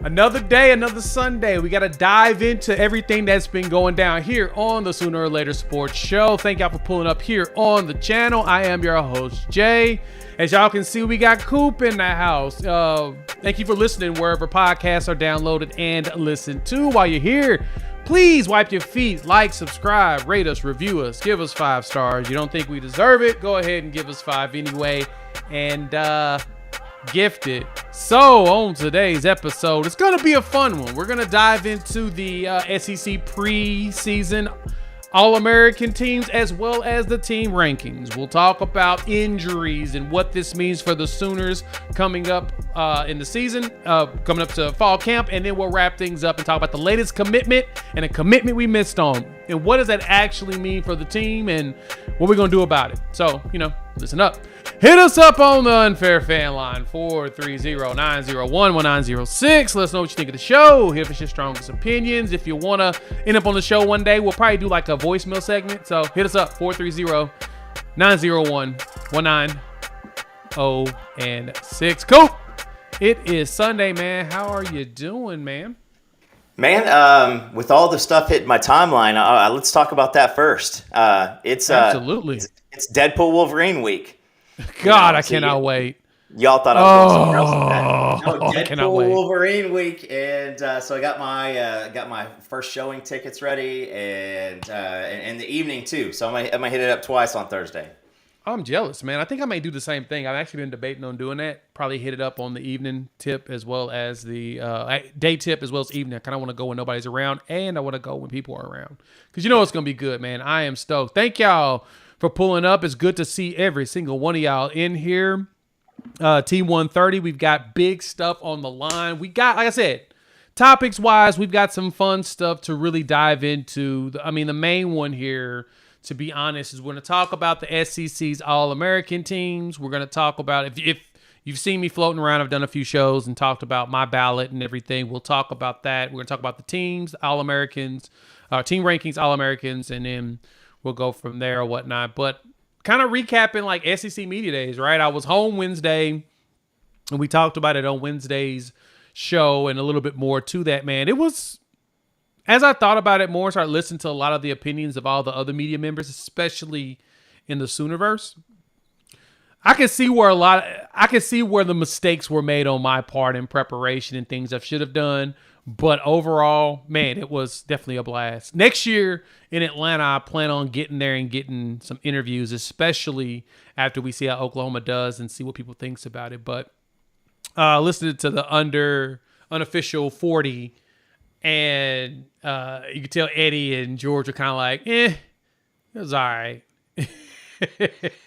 Another day, another Sunday. We got to dive into everything that's been going down here on the Sooner or Later Sports Show. Thank y'all for pulling up here on the channel. I am your host, Jay. As y'all can see, we got Coop in the house. Thank you for listening wherever podcasts are downloaded and listened to. While you're here, please wipe your feet, like, subscribe, rate us, review us, give us 5 stars. You don't think we deserve it? Go ahead and give us 5 anyway. And gift it. So on today's episode, it's going to be a fun one. We're going to dive into the SEC preseason All-American teams as well as the team rankings. We'll talk about injuries and what this means for the Sooners coming up in the season, coming up to fall camp, and then we'll wrap things up and talk about the latest commitment and a commitment we missed on. And what does that actually mean for the team and what we're going to do about it. So, listen up. Hit us up on the Unfair Fan Line, 430-901-1906. Let us know what you think of the show. Here for your strongest opinions. If you want to end up on the show one day, we'll probably do like a voicemail segment. So hit us up, 430-901-1906. Cool. It is Sunday, man. How are you doing, man? Man, with all the stuff hitting my timeline, let's talk about that first. Absolutely. It's Deadpool Wolverine week. God, I cannot wait. Y'all thought I was doing something else with that. Deadpool Wolverine week, and so I got my first showing tickets ready, and the evening too. So I might hit it up twice on Thursday. I'm jealous, man. I think I may do the same thing. I've actually been debating on doing that. Probably hit it up on the evening tip as well as the day tip as well as evening. I kind of want to go when nobody's around, and I want to go when people are around because it's going to be good, man. I am stoked. Thank y'all for pulling up. It's good to see every single one of y'all in here. Team 130, we've got big stuff on the line. We got, like I said, topics wise, we've got some fun stuff to really dive into. The main one here, to be honest, is we're going to talk about the SEC's All-American teams. We're going to talk about, if you've seen me floating around, I've done a few shows and talked about my ballot and everything. We'll talk about that. We're going to talk about the teams, All-Americans, team rankings, All-Americans, and then we'll go from there or whatnot. But kind of recapping like SEC Media Days, right? I was home Wednesday, and we talked about it on Wednesday's show and a little bit more to that, man. It was, as I thought about it more, started listening to a lot of the opinions of all the other media members, especially in the Soonerverse. I can see where the mistakes were made on my part in preparation and things I should have done. But overall, man, it was definitely a blast. Next year in Atlanta, I plan on getting there and getting some interviews, especially after we see how Oklahoma does and see what people thinks about it. But listening to the unofficial 40, and you could tell Eddie and George are kind of like, it was all right.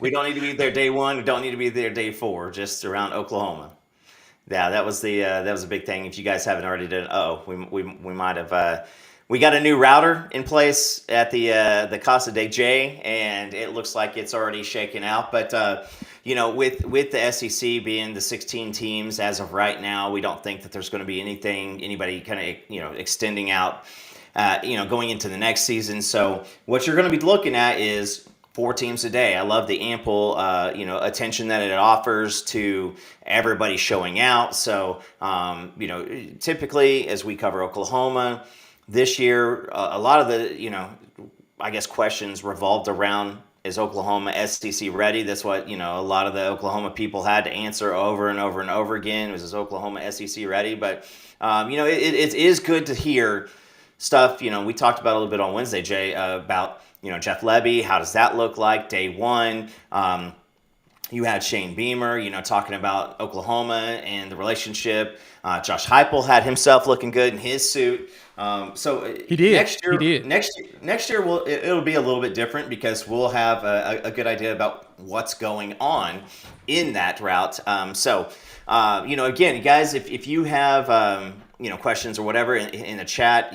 We don't need to be there day 1. We don't need to be there day 4, just around Oklahoma. Yeah, that was a big thing. If you guys haven't already done, we might have. We got a new router in place at the Casa de Jay, and it looks like it's already shaken out. But with the SEC being the 16 teams as of right now, we don't think that there's going to be anybody kind of extending out, going into the next season. So what you're going to be looking at is 4 teams a day. I love the ample, attention that it offers to everybody showing out. So, typically as we cover Oklahoma this year, a lot of the, questions revolved around, is Oklahoma SEC ready? That's what, a lot of the Oklahoma people had to answer over and over and over again. Is Oklahoma SEC ready? But, it is good to hear stuff. We talked about a little bit on Wednesday, Jay, about, Jeff Lebby, how does that look like day 1? You had Shane Beamer, talking about Oklahoma and the relationship. Josh Heupel had himself looking good in his suit. So he did. Next year, it'll be a little bit different because we'll have a good idea about what's going on in that route. Again, guys, if you have questions or whatever in the chat,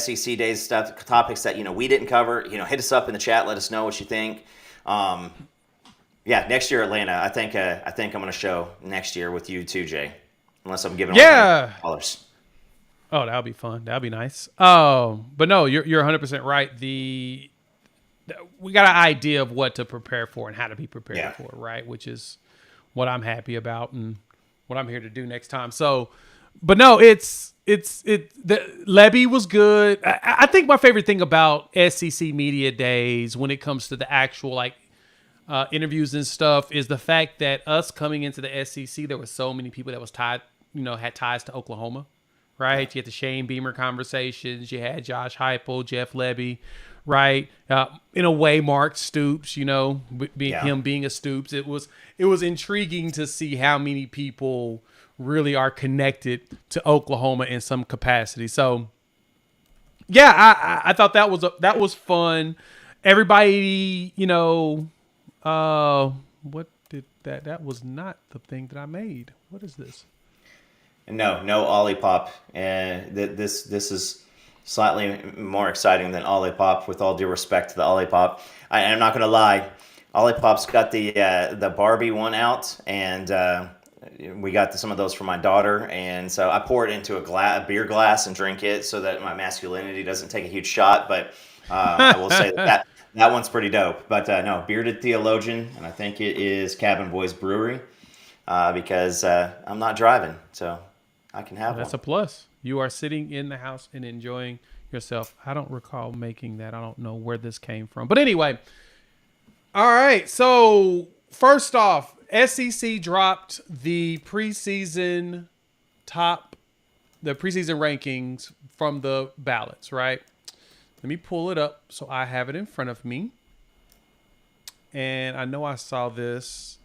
SEC days stuff, topics that we didn't cover, hit us up in the chat. Let us know what you think. Next year Atlanta. I think I'm going to show next year with you too, Jay. Unless I'm giving away $100. Oh, that'll be fun. That'll be nice. But no, you're 100% right. We got an idea of what to prepare for and how to be prepared for, right? Which is what I'm happy about and what I'm here to do next time. So, but no, it's Levy was good. I think my favorite thing about SEC media days when it comes to the actual like interviews and stuff is the fact that us coming into the SEC, there were so many people that was tied, had ties to Oklahoma, right? You had the Shane Beamer conversations. You had Josh Heupel, Jeff Lebby, right? In a way, Mark Stoops, him being a Stoops. It was intriguing to see how many people really are connected to Oklahoma in some capacity. So, yeah, I thought that was fun. Everybody, what did that? That was not the thing that I made. What is this? No Olipop. And this is slightly more exciting than Olipop, with all due respect to the Olipop. I'm not going to lie. Olipop's got the Barbie one out, and we got some of those for my daughter. And so I pour it into a beer glass and drink it so that my masculinity doesn't take a huge shot. But I will say that one's pretty dope. But no, Bearded Theologian, and I think it is Cabin Boys Brewery, because I'm not driving, so I can have one. That's a plus. You are sitting in the house and enjoying yourself. I don't recall making that. I don't know where this came from. But anyway, all right. So first off, SEC dropped the preseason rankings from the ballots, right? Let me pull it up so I have it in front of me. And I know I saw this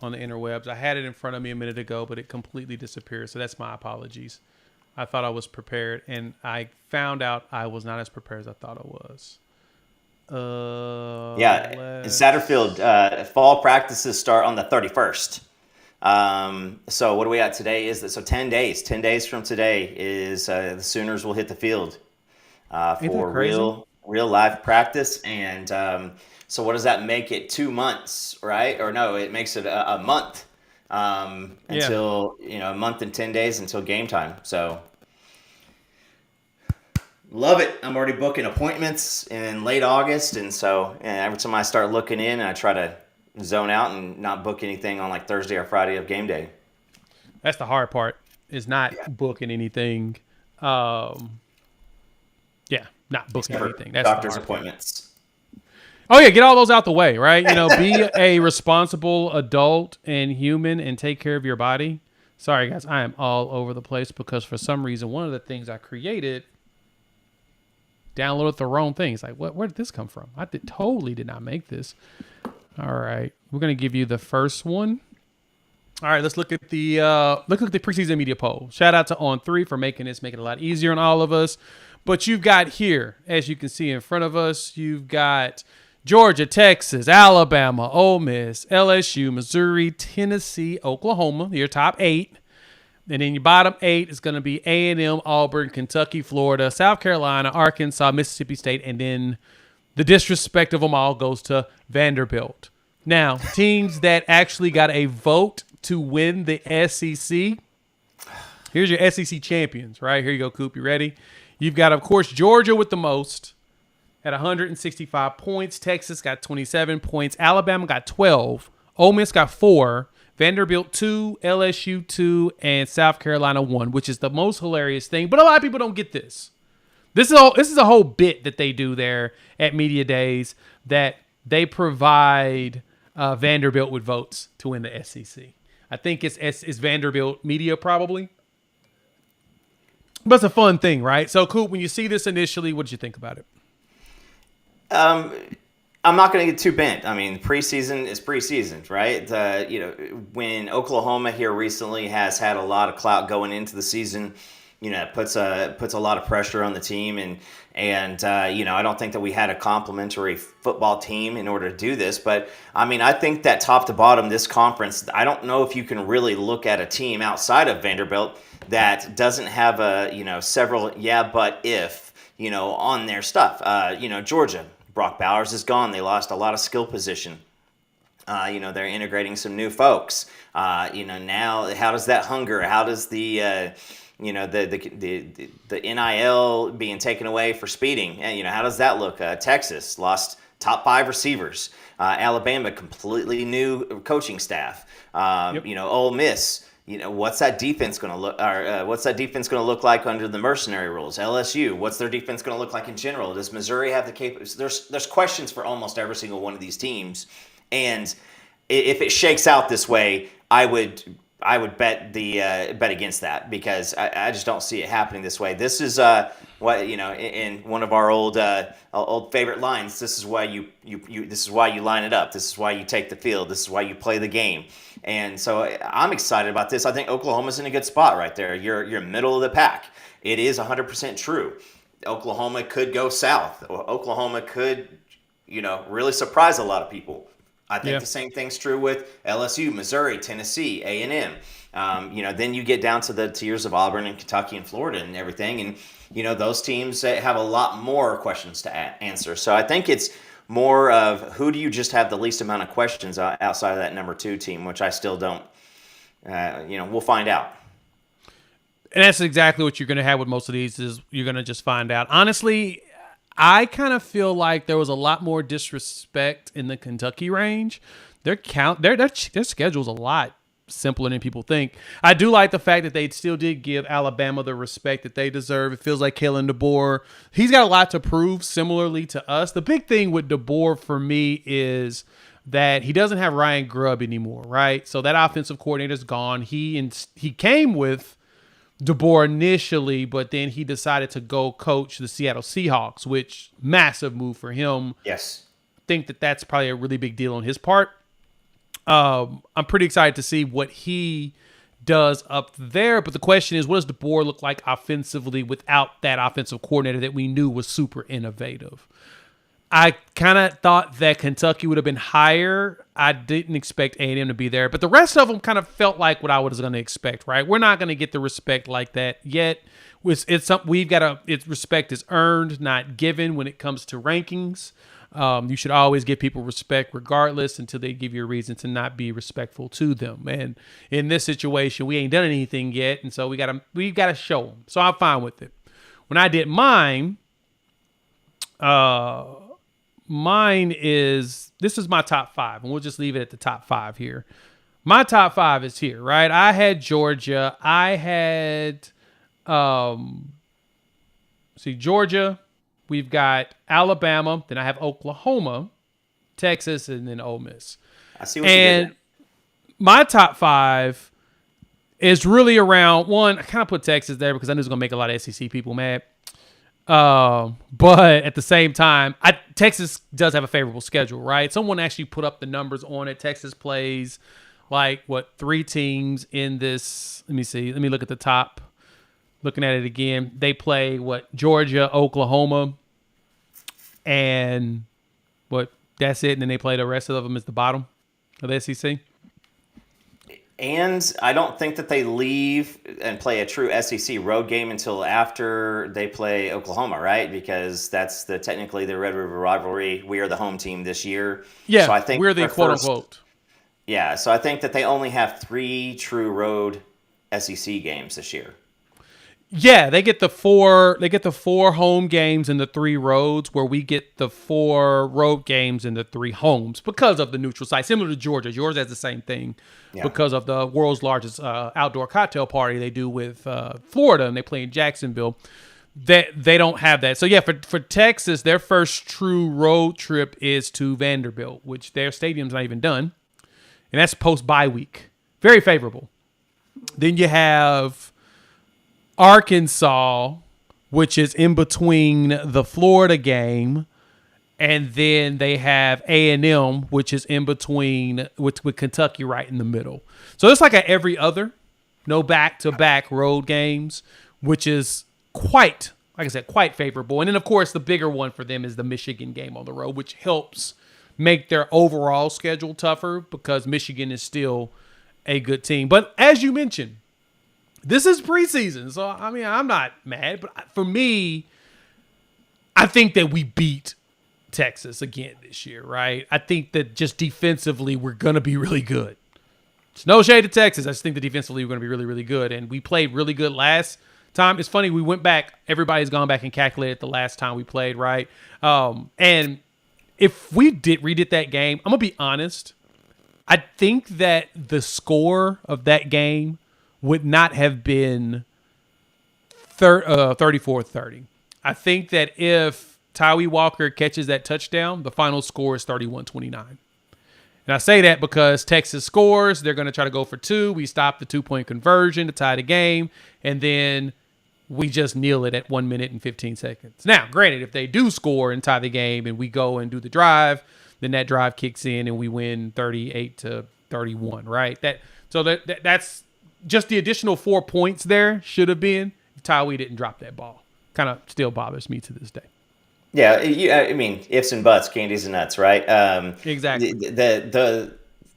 on the interwebs. I had it in front of me a minute ago, but it completely disappeared. So that's my apologies. I thought I was prepared, and I found out I was not as prepared as I thought I was. In Satterfield, fall practices start on the 31st. So what do we got today? 10 days. 10 days from today is the Sooners will hit the field for real live practice. And so what does that make it? 2 months, right? Or no, it makes it a month until a month and 10 days until game time. So love it. I'm already booking appointments in late August, and so every time I start looking in, I try to zone out and not book anything on like Thursday or Friday of game day. That's the hard part, is not booking anything. Not booking anything. That's doctor's appointments. Oh yeah, get all those out the way, right? Be a responsible adult and human and take care of your body. Sorry guys, I am all over the place because for some reason one of the things I created downloaded the wrong thing. It's like, where did this come from? I totally did not make this. All right, we're gonna give you the first one. All right, let's look at the preseason media poll. Shout out to On3 for making it a lot easier on all of us. But you've got here, as you can see in front of us, you've got Georgia, Texas, Alabama, Ole Miss, LSU, Missouri, Tennessee, Oklahoma. Your top 8. And then your bottom 8 is going to be A&M, Auburn, Kentucky, Florida, South Carolina, Arkansas, Mississippi State, and then the disrespect of them all goes to Vanderbilt. Now, teams that actually got a vote to win the SEC. Here's your SEC champions, right? Here you go, Coop. You ready? You've got, of course, Georgia with the most at 165 points. Texas got 27 points. Alabama got 12. Ole Miss got 4. Vanderbilt 2, LSU 2, and South Carolina 1, which is the most hilarious thing. But a lot of people don't get this. This is a whole bit that they do there at Media Days, that they provide Vanderbilt with votes to win the SEC. I think it's Vanderbilt Media probably. But it's a fun thing, right? So, Coop, when you see this initially, what did you think about it? I'm not going to get too bent. I mean, preseason is preseason, right? When Oklahoma here recently has had a lot of clout going into the season, it puts a lot of pressure on the team, and I don't think that we had a complimentary football team in order to do this. But I mean, I think that top to bottom, this conference, I don't know if you can really look at a team outside of Vanderbilt that doesn't have several but if on their stuff. Georgia. Brock Bowers is gone. They lost a lot of skill position. They're integrating some new folks. Now how does that hunger? How does the NIL being taken away for speeding? How does that look? Texas lost top 5 receivers. Alabama completely new coaching staff. Ole Miss what's that defense going to look, or what's that defense going to look like under the mercenary rules? LSU, what's their defense going to look like in general? Does Missouri have the capability? There's questions for almost every single one of these teams, and if it shakes out this way, I would bet against that, because I just don't see it happening this way. This is in one of our old favorite lines. This is why this is why you line it up. This is why you take the field. This is why you play the game. And so I'm excited about this. I think Oklahoma's in a good spot right there. You're middle of the pack. It is 100% true. Oklahoma could go south. Oklahoma could, really surprise a lot of people. I think the same thing's true with LSU, Missouri, Tennessee, A&M. Then you get down to the tiers of Auburn and Kentucky and Florida and everything. And, those teams have a lot more questions to answer. So I think it's more of who do you just have the least amount of questions outside of that number 2 team, which I still don't, we'll find out. And that's exactly what you're going to have with most of these, is you're going to just find out. Honestly, I kind of feel like there was a lot more disrespect in the Kentucky range. Their schedule's a lot simpler than people think. I do like the fact that they still did give Alabama the respect that they deserve. It feels like Kalen DeBoer, he's got a lot to prove, similarly to us. The big thing with DeBoer for me is that he doesn't have Ryan Grubb anymore, right? So that offensive coordinator's gone. He came with DeBoer initially, but then he decided to go coach the Seattle Seahawks, which massive move for him. Yes. I think that's probably a really big deal on his part. I'm pretty excited to see what he does up there. But the question is, what does DeBoer look like offensively without that offensive coordinator that we knew was super innovative? I kind of thought that Kentucky would have been higher. I didn't expect A&M to be there, but the rest of them kind of felt like what I was going to expect, right? We're not going to get the respect like that yet. It's something we've got to. It's respect is earned, not given when it comes to rankings. You should always give people respect regardless until they give you a reason to not be respectful to them. And in this situation, we ain't done anything yet, and so we've got to show them. So I'm fine with it. When I did mine, this is my top 5, and we'll just leave it at the top 5 here. My top 5 is here, right? I had Georgia. I had, Georgia. We've got Alabama. Then I have Oklahoma, Texas, and then Ole Miss. I see what you did there. My top 5 is really around one. I kind of put Texas there because I knew it was going to make a lot of SEC people mad. But at the same time, Texas does have a favorable schedule, right? Someone actually put up the numbers on it. Texas plays 3 teams in this. Let me see. Let me look at the top. Looking at it again. They play Georgia, Oklahoma, and that's it. And then they play the rest of them as the bottom of the SEC. And I don't think that they leave and play a true SEC road game until after they play Oklahoma, right? Because that's technically the Red River rivalry. We are the home team this year. Yeah, so I think we're the quote-unquote. Yeah, so I think that they only have 3 true road SEC games this year. Yeah, they get the 4 home games and the 3 roads, where we get the 4 road games and the 3 homes because of the neutral site. Similar to Georgia. Georgia has the same thing because of the world's largest outdoor cocktail party they do with Florida, and they play in Jacksonville. They don't have that. So, yeah, for Texas, their first true road trip is to Vanderbilt, which their stadium's not even done. And that's post-bye week. Very favorable. Then you have Arkansas, which is in between the Florida game, and then they have A&M, which is in between with Kentucky right in the middle. So it's like every other, no back-to-back road games, which is quite favorable. And then, of course, the bigger one for them is the Michigan game on the road, which helps make their overall schedule tougher because Michigan is still a good team. But as you mentioned, this is preseason, so, I mean, I'm not mad. But for me, I think that we beat Texas again this year, right? I think that just defensively, we're going to be really good. It's no shade to Texas. I just think that defensively, we're going to be really, really good. And we played really good last time. It's funny, we went back. Everybody's gone back and calculated the last time we played, right? And if we redid that game, I'm going to be honest. I think that the score of that game would not have been 34-30. I think that if Tyree Walker catches that touchdown, the final score is 31-29. And I say that because Texas scores. They're going to try to go for two. We stop the 2-point conversion to tie the game. And then we just kneel it at 1 minute and 15 seconds. Now, granted, if they do score and tie the game and we go and do the drive, then that drive kicks in and we win 38-31, right? That's just the additional 4 points there should have been if Tyree didn't drop that ball. Kind of still bothers me to this day. Yeah, I mean, ifs and buts, candies and nuts, right? Exactly.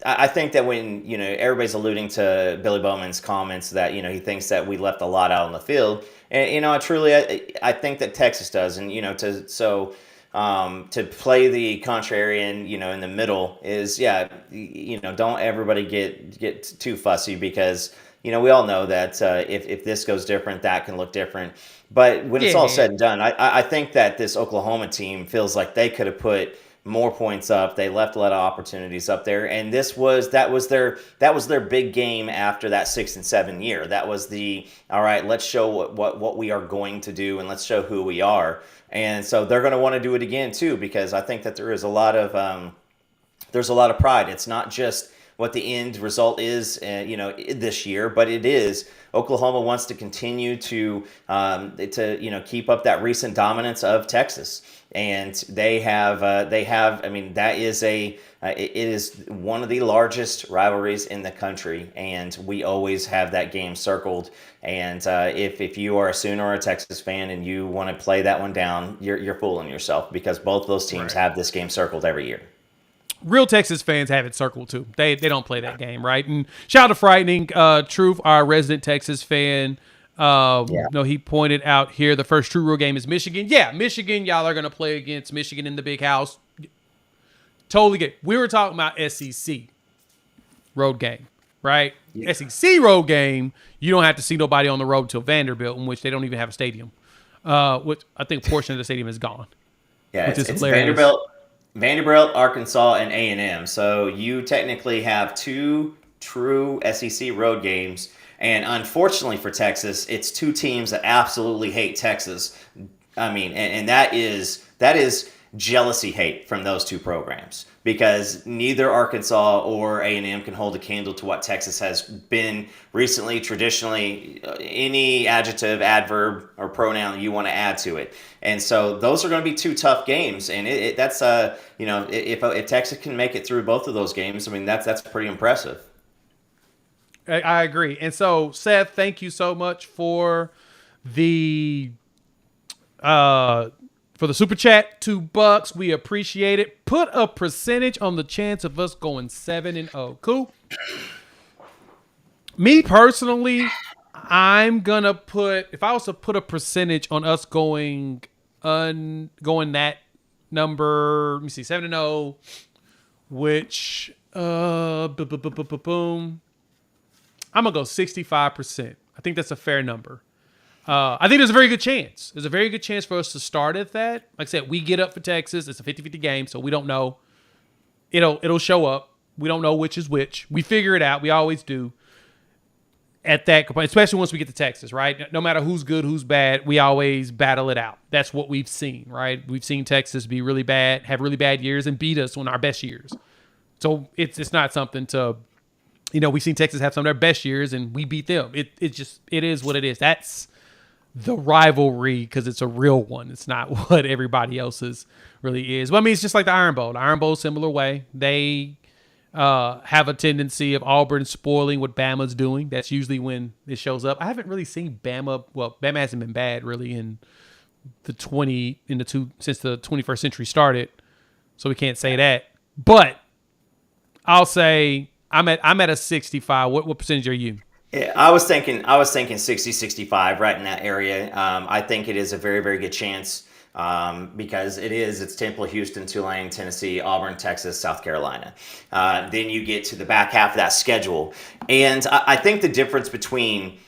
I think that when, everybody's alluding to Billy Bowman's comments that, he thinks that we left a lot out on the field. And, I think that Texas does. And, to play the contrarian, in the middle is, don't everybody get too fussy because, we all know that if this goes different, that can look different. But when it's all said and done, I think that this Oklahoma team feels like they could have put more points up. They left a lot of opportunities up there, and that was their big game after that 6 and 7 year. That was all right. Let's show what we are going to do, and let's show who we are. And so they're going to want to do it again too, because I think that there's a lot of pride. It's not just what the end result is, this year, but it is Oklahoma wants to continue to keep up that recent dominance of Texas, and they have. I mean, it is one of the largest rivalries in the country, and we always have that game circled. And if you are a Sooner or a Texas fan and you want to play that one down, you're fooling yourself, because both of those teams have this game circled every year. Real Texas fans have it circled too. They don't play that game, right? And shout out to Frightening Truth, our resident Texas fan. He pointed out here the first true real game is Michigan. Yeah, Michigan, y'all are going to play against Michigan in the big house. Totally get. We were talking about SEC road game, right? Yeah. SEC road game, you don't have to see nobody on the road until Vanderbilt, in which they don't even have a stadium. Which I think a portion of the stadium is gone. Yeah, it's Vanderbilt, Arkansas, and A&M. So you technically have two true SEC road games. And unfortunately for Texas, it's two teams that absolutely hate Texas. I mean, and that is jealousy hate from those two programs, because neither Arkansas or A&M can hold a candle to what Texas has been recently, traditionally, any adjective, adverb, or pronoun you want to add to it. And so those are going to be two tough games. And that's if Texas can make it through both of those games, I mean, that's pretty impressive. I agree. And so, Seth, thank you so much for the super chat, $2. We appreciate it. Put a percentage on the chance of us going 7-0. Cool. Me personally, I'm gonna put, if I was to put a percentage on us going that number, let me see, 7-0, which boom. I'm going to go 65%. I think that's a fair number. I think there's a very good chance. There's a very good chance for us to start at that. Like I said, we get up for Texas. It's a 50-50 game, so we don't know. It'll show up. We don't know which is which. We figure it out. We always do. At that, especially once we get to Texas, right? No matter who's good, who's bad, we always battle it out. That's what we've seen, right? We've seen Texas be really bad, have really bad years, and beat us on our best years. So it's not something to... we've seen Texas have some of their best years, and we beat them. It is what it is. That's the rivalry, because it's a real one. It's not what everybody else's really is. Well, I mean, it's just like the Iron Bowl. The Iron Bowl, similar way. They have a tendency of Auburn spoiling what Bama's doing. That's usually when it shows up. I haven't really seen Bama. Well, Bama hasn't been bad really since the 21st century started. So we can't say that. But I'll say I'm at a 65. What percentage are you? Yeah, I was thinking 60, 65, right in that area. I think it is a very, very good chance because it's Temple, Houston, Tulane, Tennessee, Auburn, Texas, South Carolina. Then you get to the back half of that schedule. And I think the difference between,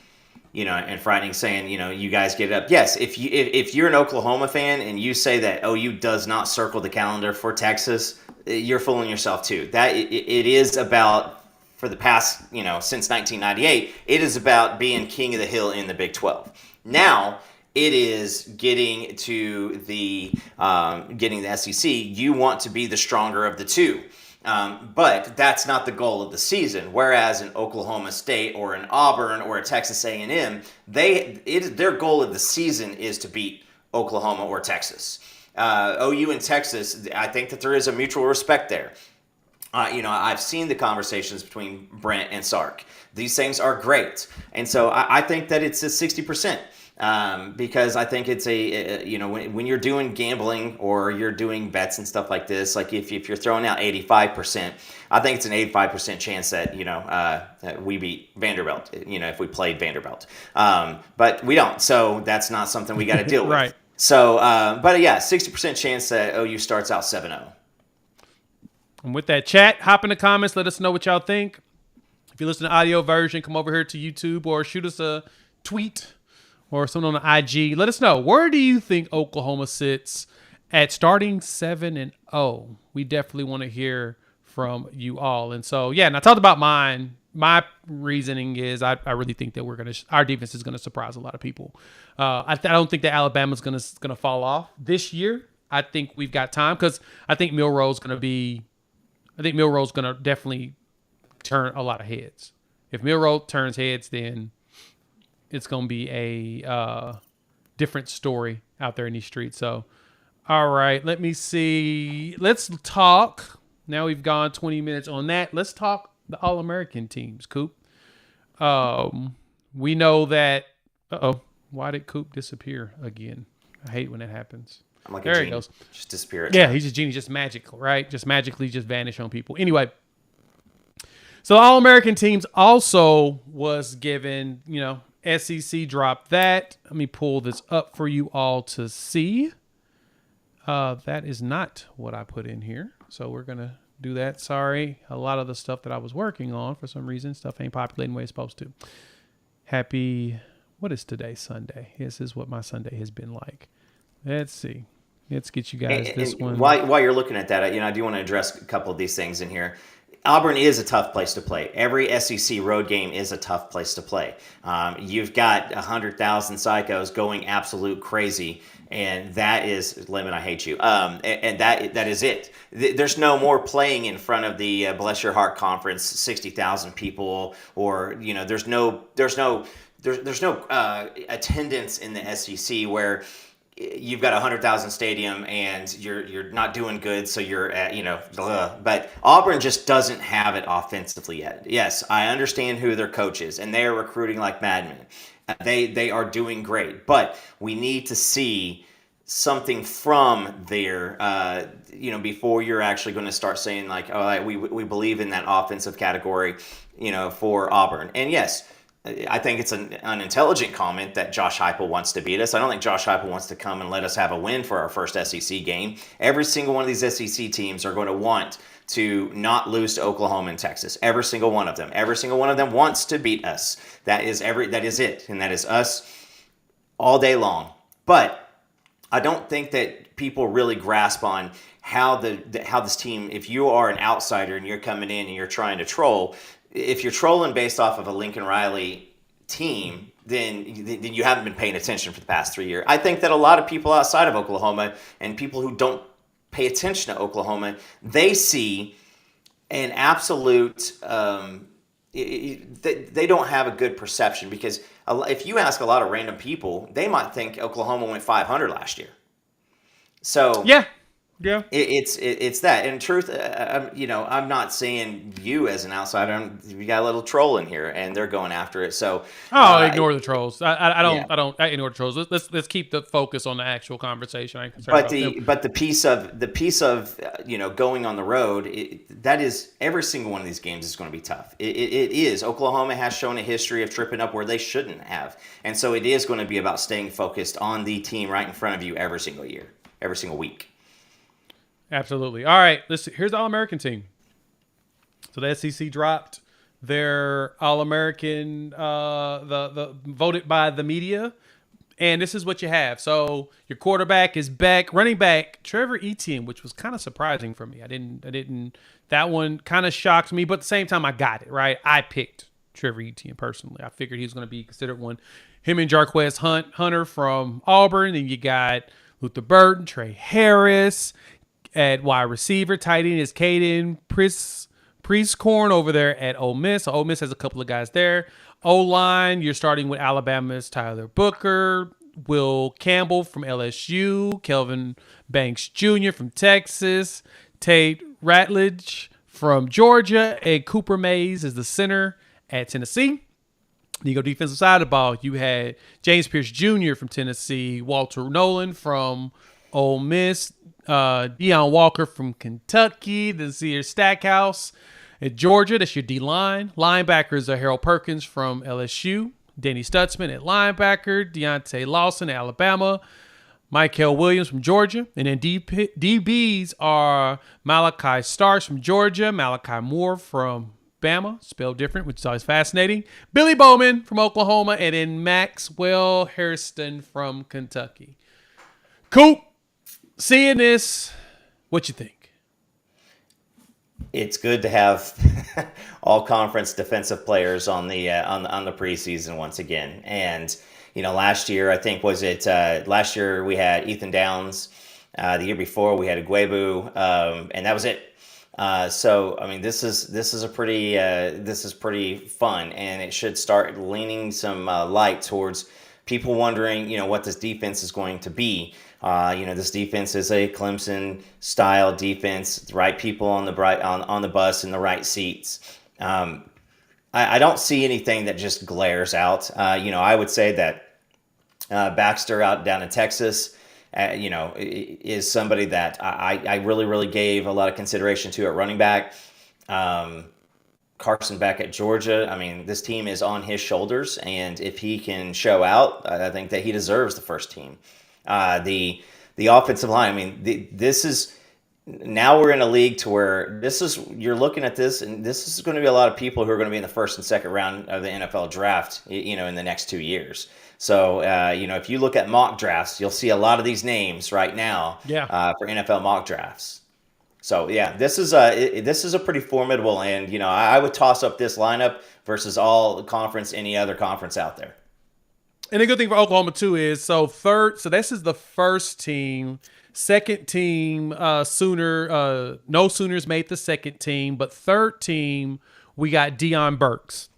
and Frightening saying, you guys get it up. Yes, if you're an Oklahoma fan and you say that OU does not circle the calendar for Texas, you're fooling yourself too. That it is about for the past, since 1998, it is about being king of the hill in the Big 12. Now it is getting to the SEC. You want to be the stronger of the two. But that's not the goal of the season. Whereas in Oklahoma State or in Auburn or at Texas A&M, their goal of the season is to beat Oklahoma or Texas. OU and Texas, I think that there is a mutual respect there. I've seen the conversations between Brent and Sark. These things are great. And so I think that it's a 60%. Because I think it's when you're doing gambling or you're doing bets and stuff like this, like if you're throwing out 85%, I think it's an 85% chance that, that we beat Vanderbilt, if we played Vanderbilt. But we don't. So that's not something we got to deal with. Right. So, but yeah, 60% chance that OU starts out 7-0. And with that, chat, hop in the comments. Let us know what y'all think. If you listen to the audio version, come over here to YouTube or shoot us a tweet or something on the IG. Let us know, where do you think Oklahoma sits at starting 7-0? We definitely want to hear from you all. And so, yeah, and I talked about mine. My reasoning is I really think that our defense is gonna surprise a lot of people. I don't think that Alabama's gonna fall off this year. I think we've got time because I think Milroe's gonna definitely turn a lot of heads. If Milroe turns heads, then it's going to be a different story out there in these streets. So, all right, let me see. Let's talk. Now we've gone 20 minutes on that. Let's talk the All-American teams, Coop. We know that – why did Coop disappear again? I hate when that happens. I'm like there a genie. He goes. Just disappear. Yeah, he's a genie, just magical, right? Just magically just vanish on people. Anyway, so All-American teams also was given, SEC dropped that. Let me pull this up for you all to see. That is not what I put in here. So we're going to do that. Sorry. A lot of the stuff that I was working on, for some reason, stuff ain't populating the way it's supposed to. What is today? Sunday. This is what my Sunday has been like. Let's see. Let's get you guys this one. While you're looking at that, I do want to address a couple of these things in here. Auburn is a tough place to play. Every SEC road game is a tough place to play. You've got 100,000 psychos going absolute crazy, and that is Lemon. I hate you. And that is it. There's no more playing in front of the Bless Your Heart conference, 60,000 people, or there's no attendance in the SEC where you've got 100,000 stadium and you're not doing good, so you're at, but Auburn just doesn't have it offensively yet. Yes, I understand who their coach is, and they are recruiting like madmen. They are doing great, but we need to see something from there, before you're actually going to start saying like, oh, we believe in that offensive category, for Auburn. And yes, I think it's an unintelligent comment that Josh Heupel wants to beat us. I don't think Josh Heupel wants to come and let us have a win for our first SEC game. Every single one of these SEC teams are going to want to not lose to Oklahoma and Texas. Every single one of them. Every single one of them wants to beat us. That is it, and that is us all day long. But I don't think that people really grasp on how this team, if you are an outsider and you're coming in and you're trying to troll, if you're trolling based off of a Lincoln Riley team, then you haven't been paying attention for the past 3 years. I think that a lot of people outside of Oklahoma and people who don't pay attention to Oklahoma, they see an absolute they don't have a good perception, because if you ask a lot of random people, they might think Oklahoma went 500 last year. So yeah. It's that. In truth, I'm not saying you as an outsider. We got a little troll in here, and they're going after it. So ignore the trolls. I ignore the trolls. Let's keep the focus on the actual conversation. But the piece of going on the road, that is, every single one of these games is going to be tough. It is. Oklahoma has shown a history of tripping up where they shouldn't have, and so it is going to be about staying focused on the team right in front of you every single year, every single week. Absolutely. All right, here's the All-American team. So the SEC dropped their All-American, the voted by the media, And this is what you have. So your quarterback is back, running back Trevor Etienne, which was kind of surprising for me. I didn't. That one kind of shocked me, but at the same time, I got it right. I picked Trevor Etienne personally. I figured he was going to be considered one. Him and Jarquez Hunter from Auburn. Then you got Luther Burton, Trey Harris at wide receiver. Tight end is Caden Priestcorn over there at Ole Miss. So Ole Miss has a couple of guys there. O-line, you're starting with Alabama's Tyler Booker, Will Campbell from LSU, Kelvin Banks Jr. from Texas, Tate Ratledge from Georgia, and Cooper Mays is the center at Tennessee. You go defensive side of the ball. You had James Pierce Jr. from Tennessee, Walter Nolan from Ole Miss, Deion Walker from Kentucky, the Sear Stackhouse. At Georgia, that's your D-line. Linebackers are Harold Perkins from LSU, Danny Stutzman at linebacker, Deontay Lawson at Alabama, Michael Williams from Georgia. And then DBs are Malachi Starks from Georgia, Malachi Moore from Bama, spelled different, which is always fascinating, Billy Bowman from Oklahoma, and then Maxwell Hairston from Kentucky. Coop, seeing this, what you think? It's good to have all conference defensive players on the preseason once again. And last year last year we had Ethan Downs. The year before we had Agwebu, and that was it. So I mean, this is pretty fun, and it should start leaning some light towards people wondering, what this defense is going to be. This defense is a Clemson style defense, the right people on the bus in the right seats. I don't see anything that just glares out. I would say that Baxter out down in Texas, is somebody that I really, really gave a lot of consideration to at running back. Carson Beck at Georgia. I mean, this team is on his shoulders, and if he can show out, I think that he deserves the first team. The offensive line. I mean, this is now we're in a league to where you're looking at this, and this is going to be a lot of people who are going to be in the first and second round of the NFL draft, in the next 2 years. So, if you look at mock drafts, you'll see a lot of these names right now. For NFL mock drafts. So yeah, this is a pretty formidable, and I would toss up this lineup versus any other conference out there. And the good thing for Oklahoma too is so this is the first team, second team Sooner. No Sooners made the second team, but third team we got Deion Burks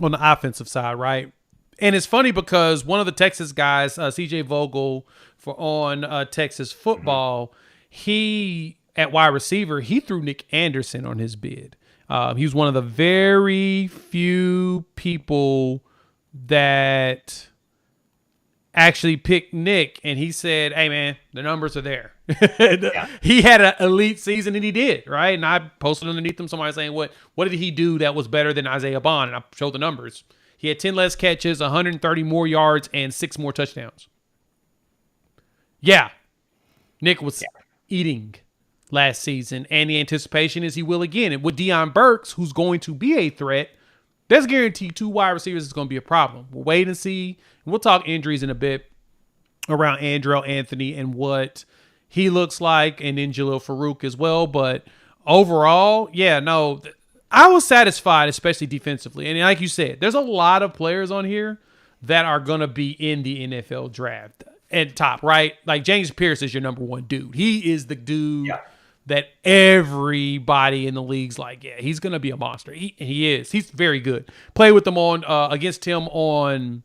on the offensive side, right? And it's funny because one of the Texas guys, CJ Vogel on Texas football, he at wide receiver, he threw Nick Anderson on his bid. He was one of the very few people that actually picked Nick, and he said, hey, man, the numbers are there. Yeah. He had an elite season, and he did, right? And I posted underneath him somebody saying, what did he do that was better than Isaiah Bond? And I showed the numbers. He had 10 less catches, 130 more yards, and 6 more touchdowns. Yeah. Nick was eating last season, and the anticipation is he will again. And with Deion Burks, who's going to be a threat, there's guaranteed 2 wide receivers is going to be a problem. We'll wait and see. We'll talk injuries in a bit around Andrell Anthony and what he looks like, and then Jalil Farouk as well. But overall, I was satisfied, especially defensively. And like you said, there's a lot of players on here that are going to be in the NFL draft at top, right? Like James Pierce is your number one dude. He is the dude that everybody in the league's like, yeah, he's going to be a monster. He is. He's very good. Played with them against him on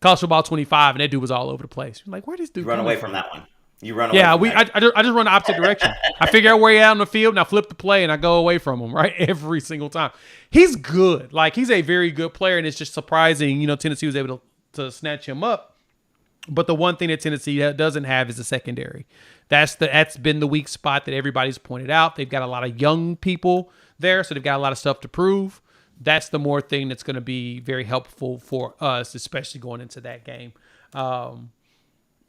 College Football 25, and that dude was all over the place. You're like, where does this dude run away from that one? You run away. Yeah, I just run the opposite direction. I figure out where he's out on the field, and I flip the play, and I go away from him, right? Every single time. He's good. Like, he's a very good player, and it's just surprising, Tennessee was able to snatch him up. But the one thing that Tennessee doesn't have is a secondary. That's been the weak spot that everybody's pointed out. They've got a lot of young people there, so they've got a lot of stuff to prove. That's the more thing that's going to be very helpful for us, especially going into that game.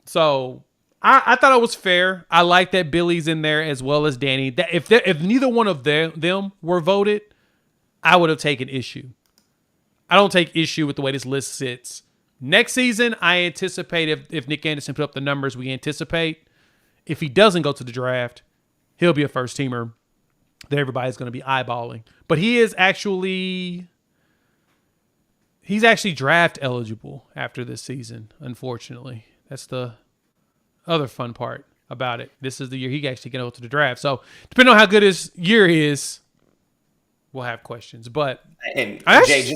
So I thought it was fair. I like that Billy's in there as well as Danny. That if neither one of them were voted, I would have taken issue. I don't take issue with the way this list sits Next season, I anticipate if Nick Anderson put up the numbers we anticipate, if he doesn't go to the draft, he'll be a first teamer that everybody's going to be eyeballing. But he's actually draft eligible after this season, unfortunately. That's the other fun part about it. This is the year he actually can go to the draft. So depending on how good his year is, we'll have questions. But and Jay,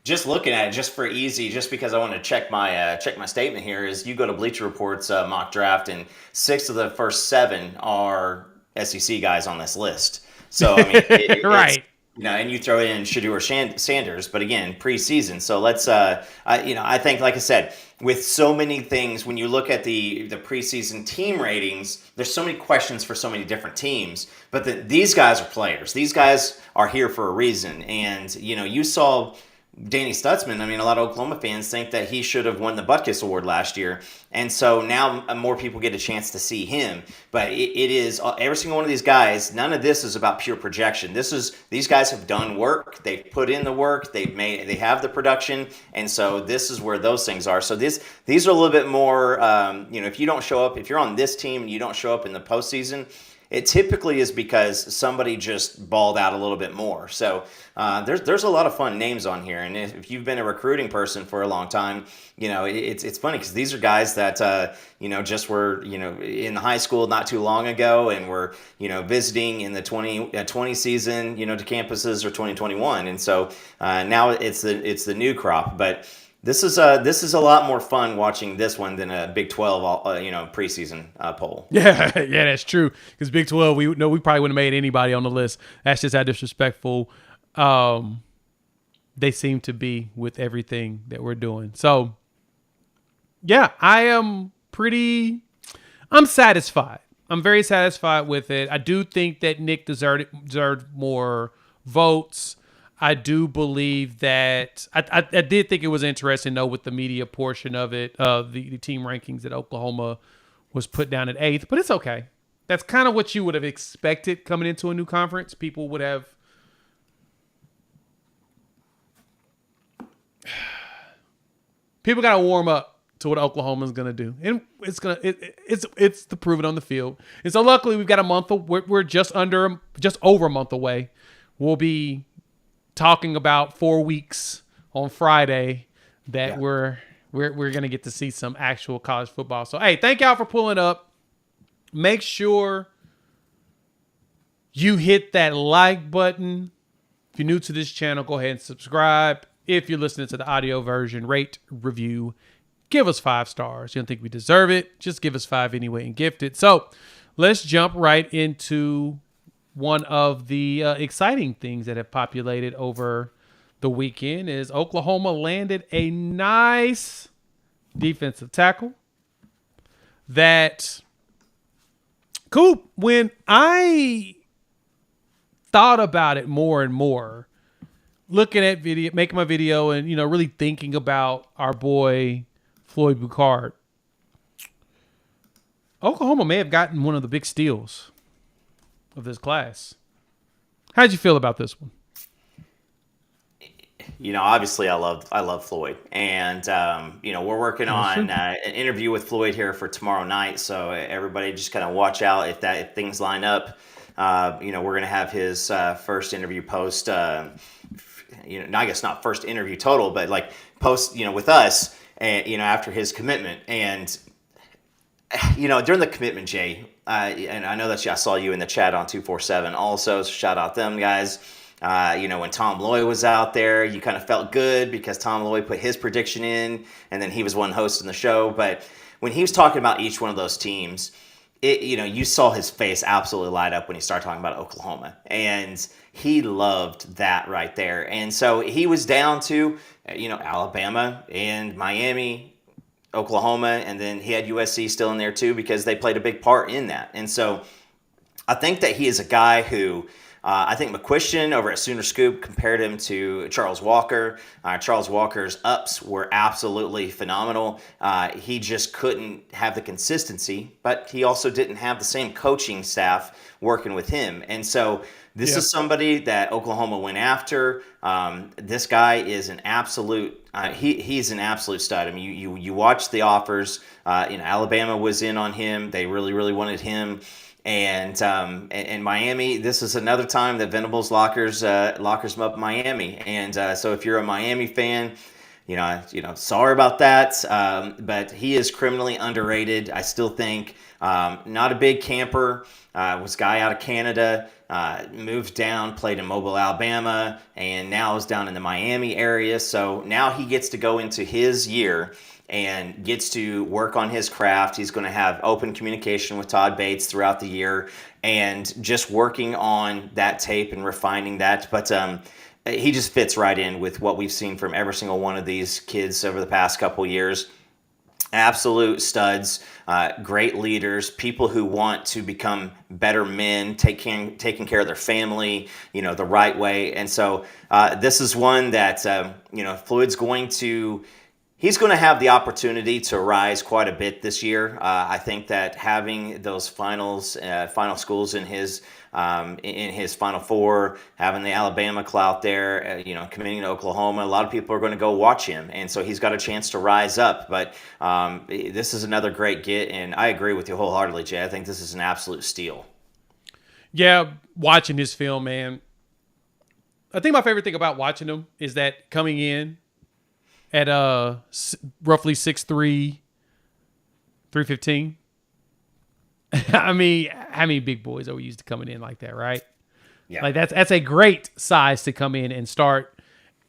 just looking at it, just for easy, just because I want to check my statement here, is you go to Bleacher Report's mock draft, and 6 of the first 7 are SEC guys on this list. So I mean, right. And you throw in Shedeur Sanders, but again, preseason. So let's, I think, like I said, with so many things, when you look at the preseason team ratings, there's so many questions for so many different teams. But these guys are players. These guys are here for a reason. And you saw Danny Stutzman. I mean, a lot of Oklahoma fans think that he should have won the Butkus Award last year. And so now more people get a chance to see him. But it is every single one of these guys. None of this is about pure projection. These guys have done work. They've put in the work. They have the production. And so this is where those things are. So these are a little bit more, if you don't show up, if you're on this team and you don't show up in the postseason, it typically is because somebody just balled out a little bit more. So there's a lot of fun names on here. And if you've been a recruiting person for a long time, it's funny because these are guys that, just were, in high school not too long ago and were, visiting in the 2020 season, to campuses or 2021. And so now it's the new crop. But this is a lot more fun watching this one than a Big 12, preseason poll. Yeah, that's true. Because Big 12, we probably wouldn't have made anybody on the list. That's just how disrespectful they seem to be with everything that we're doing. So, yeah, I'm satisfied. I'm very satisfied with it. I do think that Nick deserved more votes. I do believe that I did think it was interesting, though, with the media portion of it, the team rankings that Oklahoma was put down at 8th, but it's okay. That's kind of what you would have expected coming into a new conference. People would have got to warm up to what Oklahoma's going to do, and it's to prove it on the field. And so luckily we've got a month. We're just over a month away. We'll be talking about 4 weeks on Friday that we're going to get to see some actual college football. So, hey, thank y'all for pulling up. Make sure you hit that like button. If you're new to this channel, go ahead and subscribe. If you're listening to the audio version, rate, review, give us 5 stars. You don't think we deserve it? Just give us 5 anyway and gift it. So let's jump right into one of the exciting things that have populated over the weekend is Oklahoma landed a nice defensive tackle that Coop, when I thought about it more and more, looking at video, making my video and, really thinking about our boy Floyd Boucard, Oklahoma may have gotten one of the big steals of this class. How'd you feel about this one? Obviously I love Floyd, and we're working on an interview with Floyd here for tomorrow night. So everybody just kind of watch out if things line up. We're going to have his first interview post. I guess not first interview total, but like post, with us, and after his commitment. And during the commitment, Jay, and I know that I saw you in the chat on 247 also, so shout out them guys. When Tom Loy was out there, you kind of felt good because Tom Loy put his prediction in, and then he was one hosting the show. But when he was talking about each one of those teams, you saw his face absolutely light up when he started talking about Oklahoma, and he loved that right there. And so he was down to, Alabama and Miami, Oklahoma, and then he had USC still in there too because they played a big part in that. And so I think that he is a guy who I think McQuistion over at Sooner Scoop compared him to Charles Walker. Charles Walker's ups were absolutely phenomenal. He just couldn't have the consistency, but he also didn't have the same coaching staff working with him. And so this is somebody that Oklahoma went after. This guy is an absolute. He's an absolute stud. I mean, you watch the offers. Alabama was in on him. They really wanted him. And Miami, this is another time that Venables lockers him up in Miami. And so if you're a Miami fan, sorry about that. But he is criminally underrated. I still think not a big camper. Was a guy out of Canada, moved down, played in Mobile, Alabama, and now is down in the Miami area. So now he gets to go into his year and gets to work on his craft. He's going to have open communication with Todd Bates throughout the year and just working on that tape and refining that. But he just fits right in with what we've seen from every single one of these kids over the past couple years. Absolute studs, great leaders, people who want to become better men, taking care of their family, the right way. And so this is one that, Floyd's he's going to have the opportunity to rise quite a bit this year. I think that having those final schools in his Final Four, having the Alabama clout there, committing to Oklahoma, a lot of people are going to go watch him, and so he's got a chance to rise up. But this is another great get, and I agree with you wholeheartedly, Jay. I think this is an absolute steal. Yeah, watching his film, man. I think my favorite thing about watching him is that coming in at roughly 6'3", 315. I mean, how many big boys are we used to coming in like that, right? Yeah. Like that's a great size to come in and start.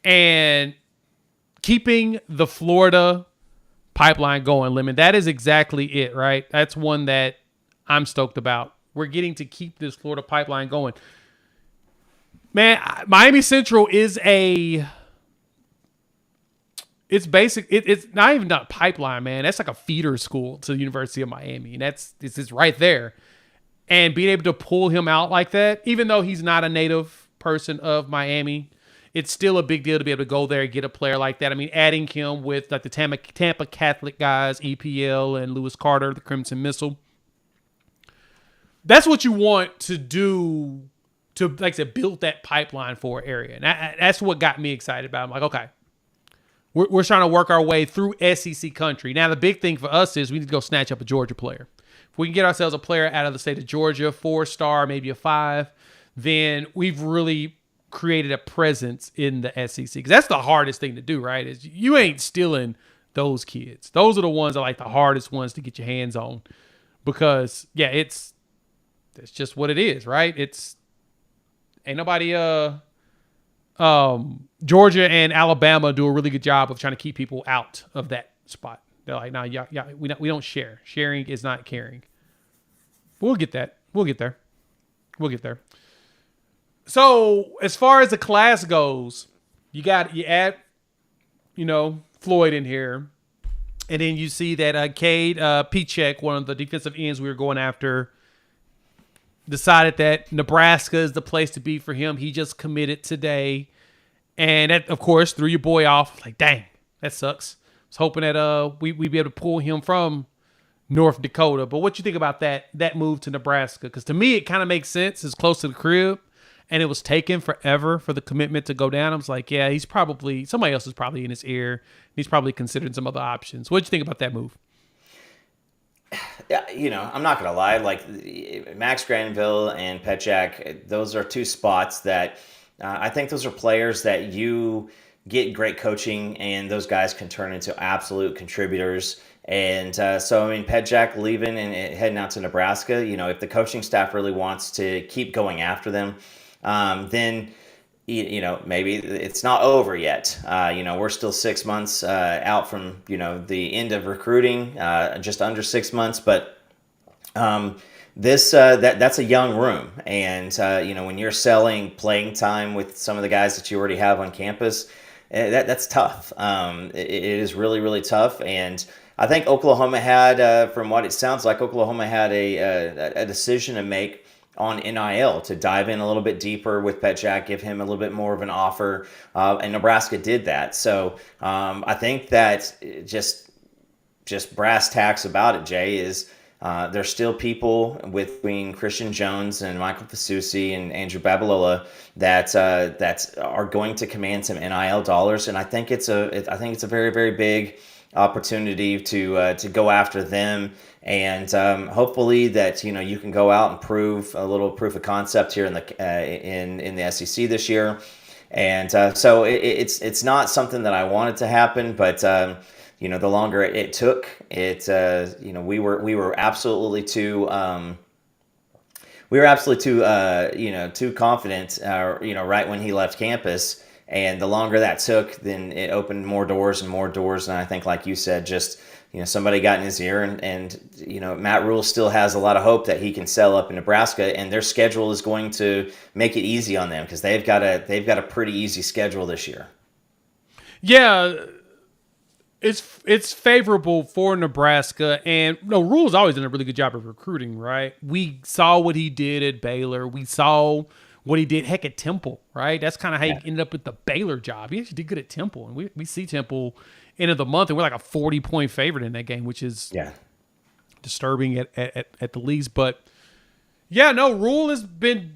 And keeping the Florida pipeline going, Lemon, that is exactly it, right? That's one that I'm stoked about. We're getting to keep this Florida pipeline going. Man, Miami Central is it's basic. It's not even a pipeline, man. That's like a feeder school to the University of Miami. And it's right there. And being able to pull him out like that, even though he's not a native person of Miami, it's still a big deal to be able to go there and get a player like that. I mean, adding him with like the Tampa Catholic guys, EPL and Lewis Carter, the Crimson Missile. That's what you want to do to, like I said, build that pipeline for an area. And that's what got me excited about it. I'm like, okay. We're trying to work our way through SEC country. Now, the big thing for us is we need to go snatch up a Georgia player. If we can get ourselves a player out of the state of Georgia, 4-star, maybe a 5, then we've really created a presence in the SEC. Because that's the hardest thing to do, right? Is you ain't stealing those kids. Those are the ones that are like the hardest ones to get your hands on. Because, yeah, it's just what it is, right? Ain't nobody... Georgia and Alabama do a really good job of trying to keep people out of that spot. They're like, no, we don't share. Sharing is not caring. We'll get that. We'll get there. So as far as the class goes, you add, Floyd in here, and then you see that Cade Pichek, one of the defensive ends we were going after, decided that Nebraska is the place to be for him. He just committed today. And that, of course, threw your boy off. Like, dang, that sucks. I was hoping that we'd be able to pull him from North Dakota. But what you think about that move to Nebraska? Because to me, it kind of makes sense. It's close to the crib. And it was taken forever for the commitment to go down. I was like, yeah, somebody else is probably in his ear. He's probably considering some other options. What did you think about that move? Yeah, I'm not going to lie. Like Max Granville and Petchak, those are two spots that I think those are players that you get great coaching and those guys can turn into absolute contributors. And so, I mean, Petchak leaving and heading out to Nebraska, if the coaching staff really wants to keep going after them, then, maybe it's not over yet. We're still 6 months out from, the end of recruiting, just under 6 months. But that's a young room. And, when you're selling playing time with some of the guys that you already have on campus, that's tough. It is really, really tough. And I think Oklahoma had, from what it sounds like, a decision to make on NIL to dive in a little bit deeper with Petjack, give him a little bit more of an offer, and Nebraska did that. So I think that just brass tacks about it, Jay, is there's still people between Christian Jones and Michael Fasusi and Andrew Babalola that are going to command some NIL dollars, and I think it's a very, very big opportunity to go after them, and hopefully that you can go out and prove a little proof of concept here in the SEC this year, and so it's not something that I wanted to happen, but the longer it took, we were absolutely too too confident, right when he left campus. And the longer that took, then it opened more doors and more doors. And I think, like you said, just, somebody got in his ear, and Matt Rule still has a lot of hope that he can sell up in Nebraska, and their schedule is going to make it easy on them because they've got a pretty easy schedule this year. Yeah. It's favorable for Nebraska, and Rule's always done a really good job of recruiting, right? We saw what he did at Baylor. We saw what he did, heck, at Temple, right? That's kind of how he ended up with the Baylor job. He actually did good at Temple, and we see Temple end of the month, and we're like a 40-point favorite in that game, which is disturbing at the least. But Rule has been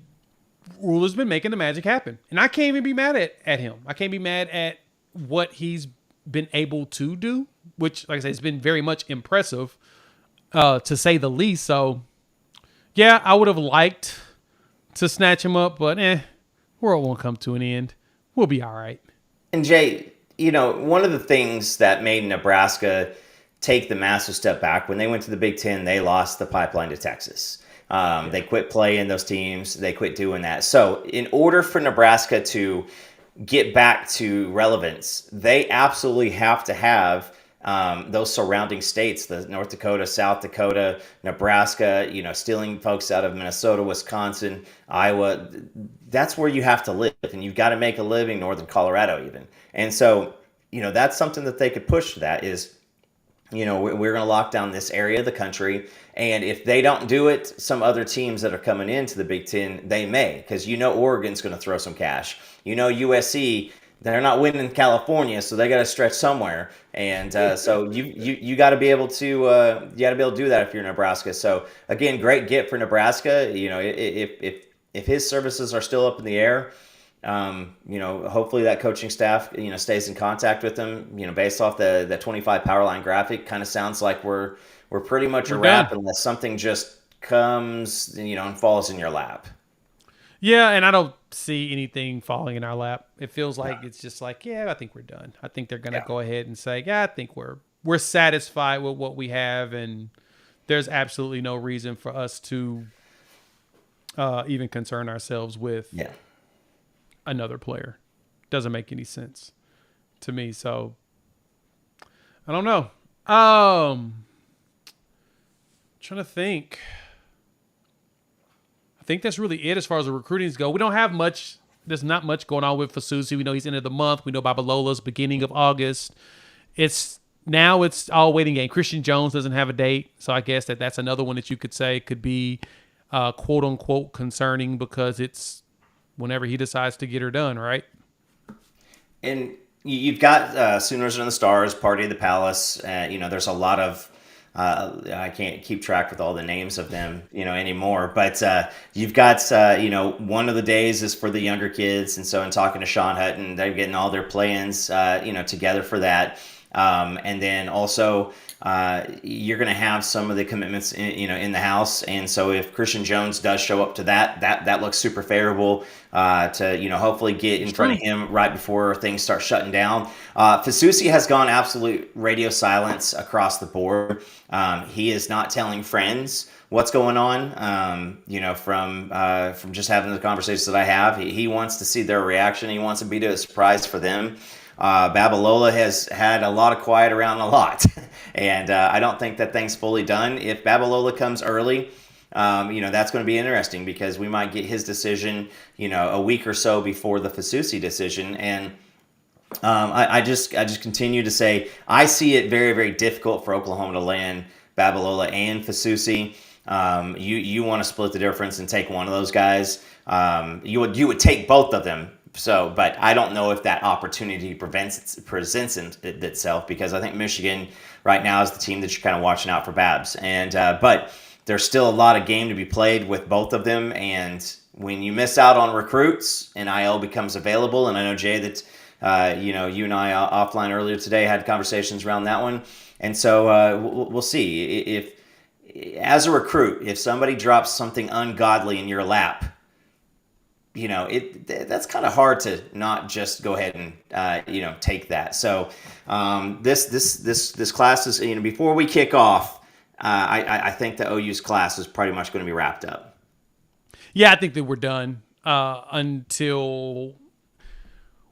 making the magic happen, and I can't even be mad at him. I can't be mad at what he's been able to do, which, like I said, it's been very much impressive, to say the least. So, I would have liked to snatch him up, but world won't come to an end. We'll be all right. And Jay, one of the things that made Nebraska take the massive step back when they went to the Big Ten, they lost the pipeline to Texas. They quit playing those teams. They quit doing that. So in order for Nebraska to get back to relevance, they absolutely have to have those surrounding states, the North Dakota, South Dakota, Nebraska, stealing folks out of Minnesota, Wisconsin, Iowa. That's where you have to live, and you've got to make a living, Northern Colorado even. And so, that's something that they could push to that is, we're going to lock down this area of the country. And if they don't do it, some other teams that are coming into the Big Ten, they may, because Oregon's going to throw some cash. USC, they're not winning in California, so they got to stretch somewhere. And so you got to be able to do that if you're Nebraska. So again, great get for Nebraska. If his services are still up in the air, hopefully that coaching staff stays in contact with him. Based off the 25 power line graphic, kind of sounds like we're pretty much a wrap unless something just comes and falls in your lap. Yeah, and I don't see anything falling in our lap. It feels like it's just like, I think we're done. I think they're gonna go ahead and say, I think we're satisfied with what we have, and there's absolutely no reason for us to even concern ourselves with another player. Doesn't make any sense to me. So I don't know. Trying to think. I think that's really it as far as the recruitings go. We don't have much. There's not much going on with Fasusi. We know he's end of the month. We know Babalola's beginning of August. It's all waiting game. Christian Jones doesn't have a date, so I guess that's another one that you could say could be quote unquote concerning because it's whenever he decides to get her done, right? And you've got Sooners and the Stars, Party of the Palace. There's a lot of I can't keep track with all the names of them, anymore. But you've got, one of the days is for the younger kids. And so in talking to Sean Hutton, they're getting all their plans, together for that. And then also you're going to have some of the commitments, in the house. And so if Christian Jones does show up to that looks super favorable to, hopefully get in front of him right before things start shutting down. Fasusi has gone absolute radio silence across the board. He is not telling friends what's going on, from just having the conversations that I have. He wants to see their reaction. He wants to be a surprise for them. Babalola has had a lot of quiet around a lot, and I don't think that thing's fully done. If Babalola comes early, that's going to be interesting because we might get his decision, a week or so before the Fasusi decision. And I just continue to say I see it very, very difficult for Oklahoma to land Babalola and Fasusi. You want to split the difference and take one of those guys. You would take both of them. So, but I don't know if that opportunity presents itself, because I think Michigan right now is the team that you're kind of watching out for Babs. And but there's still a lot of game to be played with both of them. And when you miss out on recruits, NIL becomes available. And I know, Jay, that you and I offline earlier today had conversations around that one. And so we'll see if, as a recruit, if somebody drops something ungodly in your lap, that's kind of hard to not just go ahead and take that. So this class is, before we kick off, I think the OU's class is pretty much going to be wrapped up. Yeah, I think that we're done until,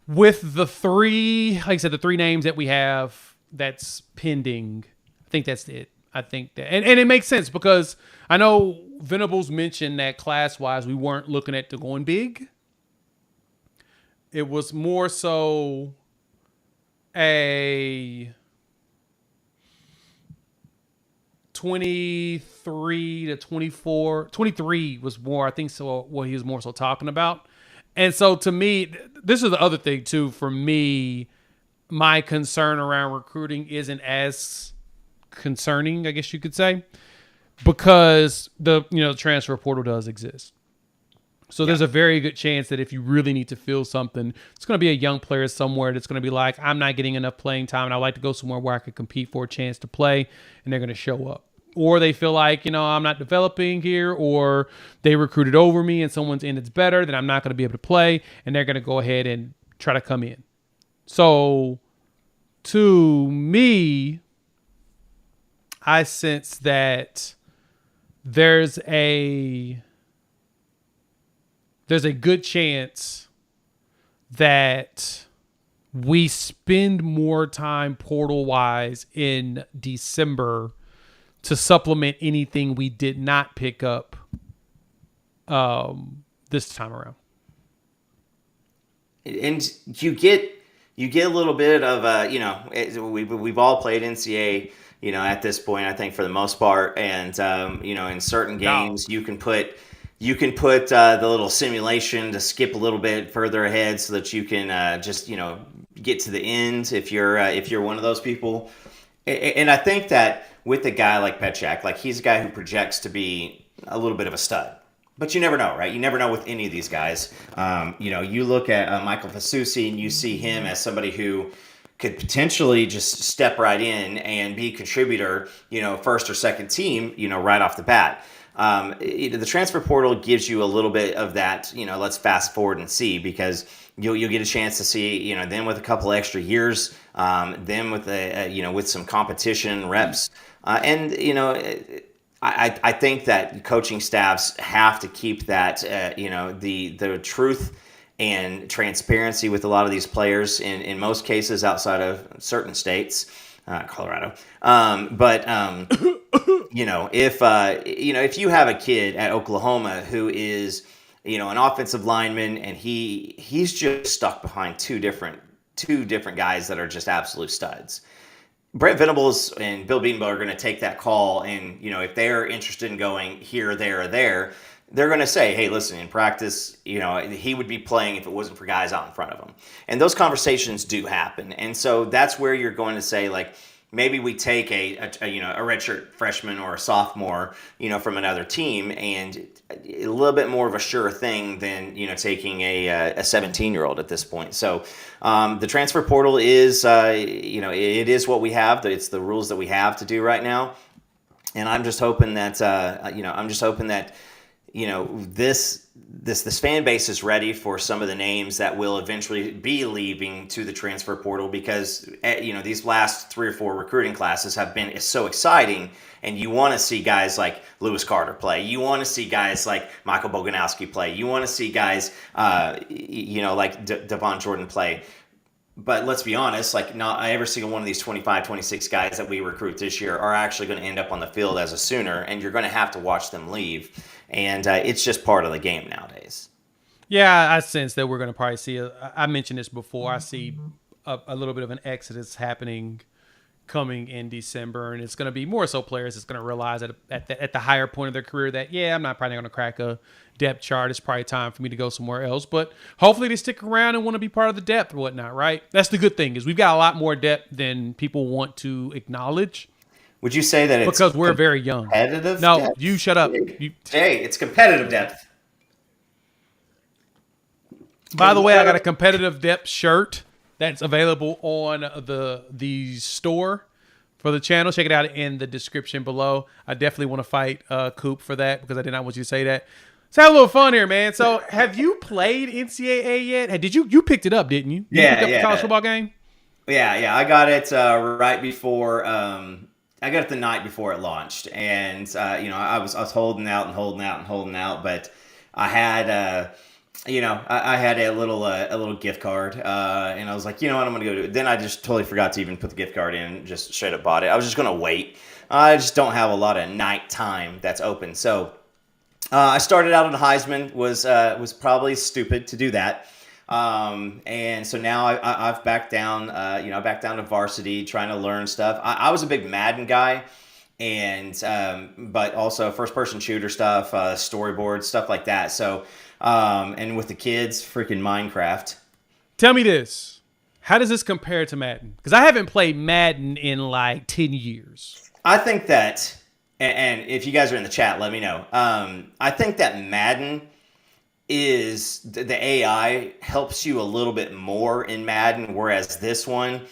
with the three, like I said, the three names that we have that's pending. I think that's it. I think that, and it makes sense, because I know Venables mentioned that class-wise we weren't looking at the going big. It was more so a 23 to 24. 23 was more, I think, so what he was more so talking about. And so to me, this is the other thing too. For me, my concern around recruiting isn't as concerning, I guess you could say, because the transfer portal does exist. So there's a very good chance that if you really need to fill something, it's going to be a young player somewhere that's going to be like, I'm not getting enough playing time and I'd like to go somewhere where I could compete for a chance to play, and they're going to show up. Or they feel like, I'm not developing here, or they recruited over me and someone's in that's better, then I'm not going to be able to play, and they're going to go ahead and try to come in. So to me, I sense that there's a good chance that we spend more time portal-wise in December to supplement anything we did not pick up this time around. And you get a little bit of we've all played NCAA, at this point, I think, for the most part, and in certain games you can put the little simulation to skip a little bit further ahead so that you can just get to the end if you're one of those people. And I think that with a guy like Petchak, like, he's a guy who projects to be a little bit of a stud. But you never know, right? You never know with any of these guys. You look at Michael Fasusi and you see him as somebody who could potentially just step right in and be a contributor, first or second team, right off the bat. The transfer portal gives you a little bit of that, let's fast forward and see, because you'll get a chance to see, them with a couple extra years, them with with some competition reps. I think that coaching staffs have to keep that, the truth and transparency with a lot of these players in most cases outside of certain states, Colorado. If you have a kid at Oklahoma who is, an offensive lineman, and he's just stuck behind two different guys that are just absolute studs, Brent Venables and Bill Bedenbaugh are going to take that call, and if they're interested in going here, there, or there, they're going to say, hey, listen, in practice, he would be playing if it wasn't for guys out in front of him. And those conversations do happen. And so that's where you're going to say, like, maybe we take a redshirt freshman or a sophomore, from another team, and a little bit more of a sure thing than, taking a 17-year-old at this point. So the transfer portal is, it is what we have. It's the rules that we have to do right now. And I'm just hoping that, this fan base is ready for some of the names that will eventually be leaving to the transfer portal, because these last 3 or 4 recruiting classes have been so exciting, and you want to see guys like Lewis Carter play. You want to see guys like Michael Boganowski play. You want to see guys like Devon Jordan play. But let's be honest, like, not every single one of these 25, 26 guys that we recruit this year are actually going to end up on the field as a Sooner, and you're going to have to watch them leave. And it's just part of the game nowadays. Yeah, I sense that we're going to probably see, I mentioned this before, I see a little bit of an exodus happening coming in December, and it's going to be more so players that's going to realize at the higher point of their career that, yeah, I'm not probably going to crack a depth chart. It's probably time for me to go somewhere else. But hopefully they stick around and want to be part of the depth or whatnot, right? That's the good thing, is we've got a lot more depth than people want to acknowledge. Would you say that it's because we're very young? Competitive No, depth? you shut up. Jay, it's competitive depth. By the way, I got a competitive depth shirt that's available on the store for the channel. Check it out in the description below. I definitely want to fight Coop for that, because I did not want you to say that. Let's have a little fun here, man. So, have you played NCAA yet? Did you picked it up, didn't you? You picked up the college football game? Yeah. I got it right before. I got it the night before it launched, and I was holding out, but I had. I had a little gift card, and I was like, you know what, I'm going to go do it. Then I just totally forgot to even put the gift card in, just straight up bought it. I was just going to wait. I just don't have a lot of night time that's open. So I started out on Heisman, was probably stupid to do that. And so now I've backed down, back down to varsity, trying to learn stuff. I was a big Madden guy, and but also first person shooter stuff, storyboard stuff like that. So and with the kids, freaking Minecraft. Tell me this. How does this compare to Madden? Because I haven't played Madden in like 10 years. I think that, and if you guys are in the chat, let me know. I think that Madden is, the AI helps you a little bit more in Madden, whereas this one,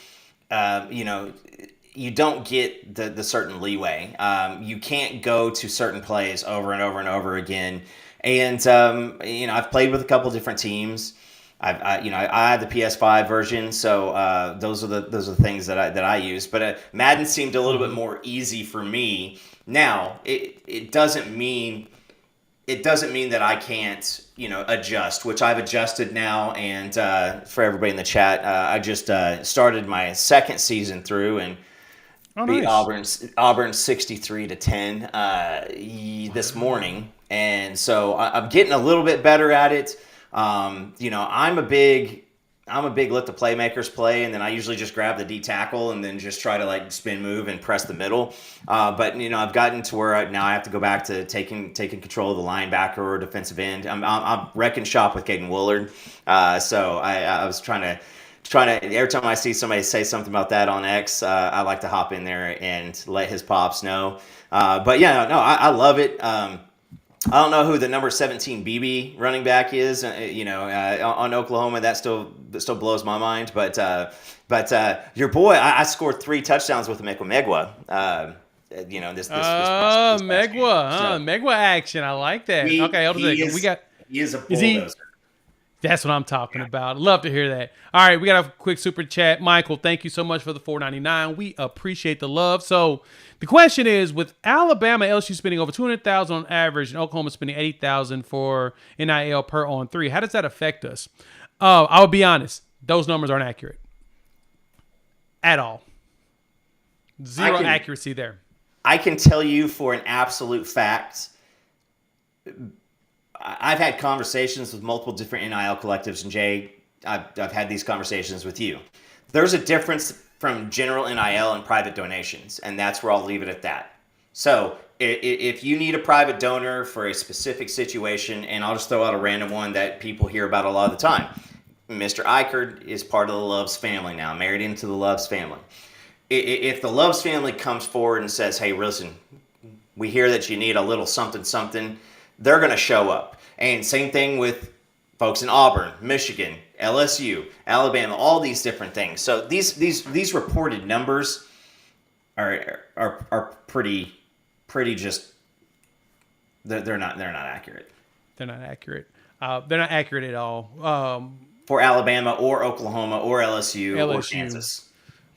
you don't get the certain leeway. You can't go to certain plays over and over and over again. And I've played with a couple different teams. I have the PS5 version, so those are the things that I use. But Madden seemed a little bit more easy for me. Now it doesn't mean that I can't adjust, which I've adjusted now. And for everybody in the chat, I just started my second season through and beat nice. Auburn 63-10 this morning. And so I'm getting a little bit better at it. I'm a big let the playmakers play, and then I usually just grab the D tackle and then just try to like spin move and press the middle. But I've gotten to where now I have to go back to taking control of the linebacker or defensive end. I'm wrecking shop with Caden Willard. So I was trying to every time I see somebody say something about that on X, I like to hop in there and let his pops know. But yeah, no, I love it. I don't know who the number 17 BB running back is. On Oklahoma, that still blows my mind. But your boy, I scored 3 touchdowns with Megwa. This Megwa, Megwa action. I like that. He is a bulldozer. That's what I'm talking about. Love to hear that. All right, we got a quick super chat. Michael, thank you so much for the $4.99. We appreciate the love. So the question is, with Alabama, LSU spending over $200,000 on average, and Oklahoma spending $80,000 for NIL per on 3, how does that affect us? I'll be honest, those numbers aren't accurate at all. Zero accuracy there. I can tell you for an absolute fact. I've had conversations with multiple different NIL collectives, and Jay, I've had these conversations with you. There's a difference from general NIL and private donations, and that's where I'll leave it at that. So if you need a private donor for a specific situation, and I'll just throw out a random one that people hear about a lot of the time. Mr. Eichert is part of the Loves family now, married into the Loves family. If the Loves family comes forward and says, hey, listen, we hear that you need a little something, they're going to show up. And same thing with folks in Auburn, Michigan, LSU, Alabama, all these different things. So these reported numbers are pretty just they're not accurate. They're not accurate. They're not accurate at all. For Alabama or Oklahoma or LSU or Kansas.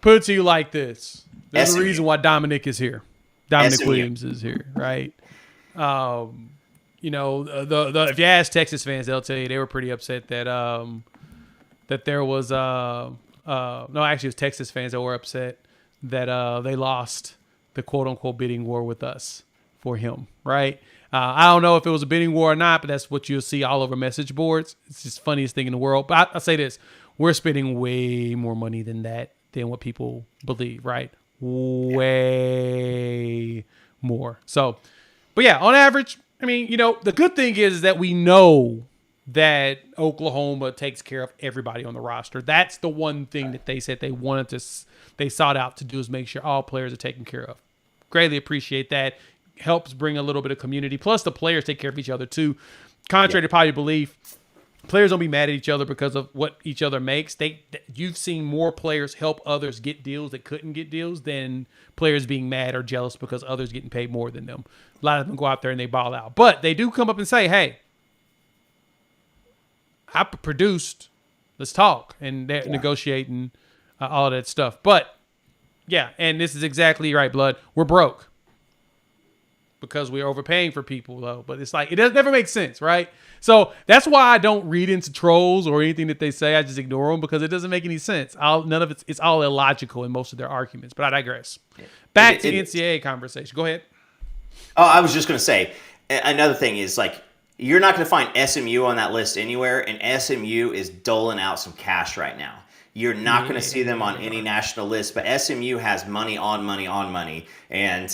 Put it to you like this. There's a reason why Dominic is here. Dominic Williams is here, right? If you ask Texas fans, they'll tell you they were pretty upset that that there was no, actually it was Texas fans that were upset that they lost the quote unquote bidding war with us for him, right? I don't know if it was a bidding war or not, but that's what you'll see all over message boards. It's just the funniest thing in the world. But I'll say this: we're spending way more money than what people believe, right? way more. So, but yeah, on average, I mean, the good thing is that we know that Oklahoma takes care of everybody on the roster. That's the one thing that they said they sought out to do, is make sure all players are taken care of. Greatly appreciate that. Helps bring a little bit of community. Plus, the players take care of each other too. Contrary to popular belief, players don't be mad at each other because of what each other makes. You've seen more players help others get deals that couldn't get deals than players being mad or jealous because others getting paid more than them. A lot of them go out there and they ball out. But they do come up and say, hey, I produced. Let's talk and negotiate and all of that stuff. But yeah, and this is exactly right, Blood. We're broke because we're overpaying for people, though. But it's like, it never makes sense, right? So that's why I don't read into trolls or anything that they say. I just ignore them because it doesn't make any sense. None of it's all illogical in most of their arguments. But I digress. Back to NCAA conversation. Go ahead. Oh, I was just going to say, another thing is, like, you're not going to find SMU on that list anywhere, and SMU is doling out some cash right now. You're not going to see them on any national list, but SMU has money on money on money, and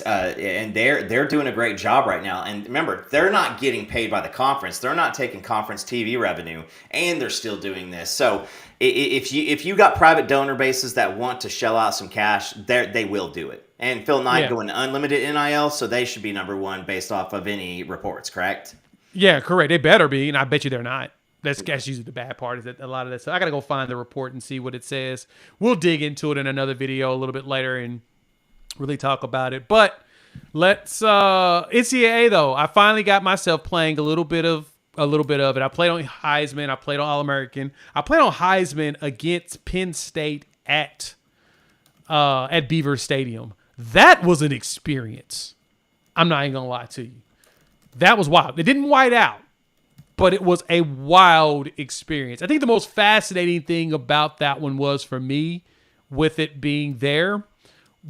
they're doing a great job right now. And remember, they're not getting paid by the conference; they're not taking conference TV revenue, and they're still doing this. So if you got private donor bases that want to shell out some cash, they will do it. And Phil Knight going unlimited NIL, so they should be number one based off of any reports, correct? Yeah, correct. They better be, and I bet you they're not. That's usually the bad part, is that a lot of that stuff. I got to go find the report and see what it says. We'll dig into it in another video a little bit later and really talk about it. But let's NCAA though. I finally got myself playing a little bit of it. I played on Heisman. I played on All-American. I played on Heisman against Penn State at Beaver Stadium. That was an experience. I'm not even gonna lie to you. That was wild. It didn't white out, but it was a wild experience. I think the most fascinating thing about that one was, for me, with it being there,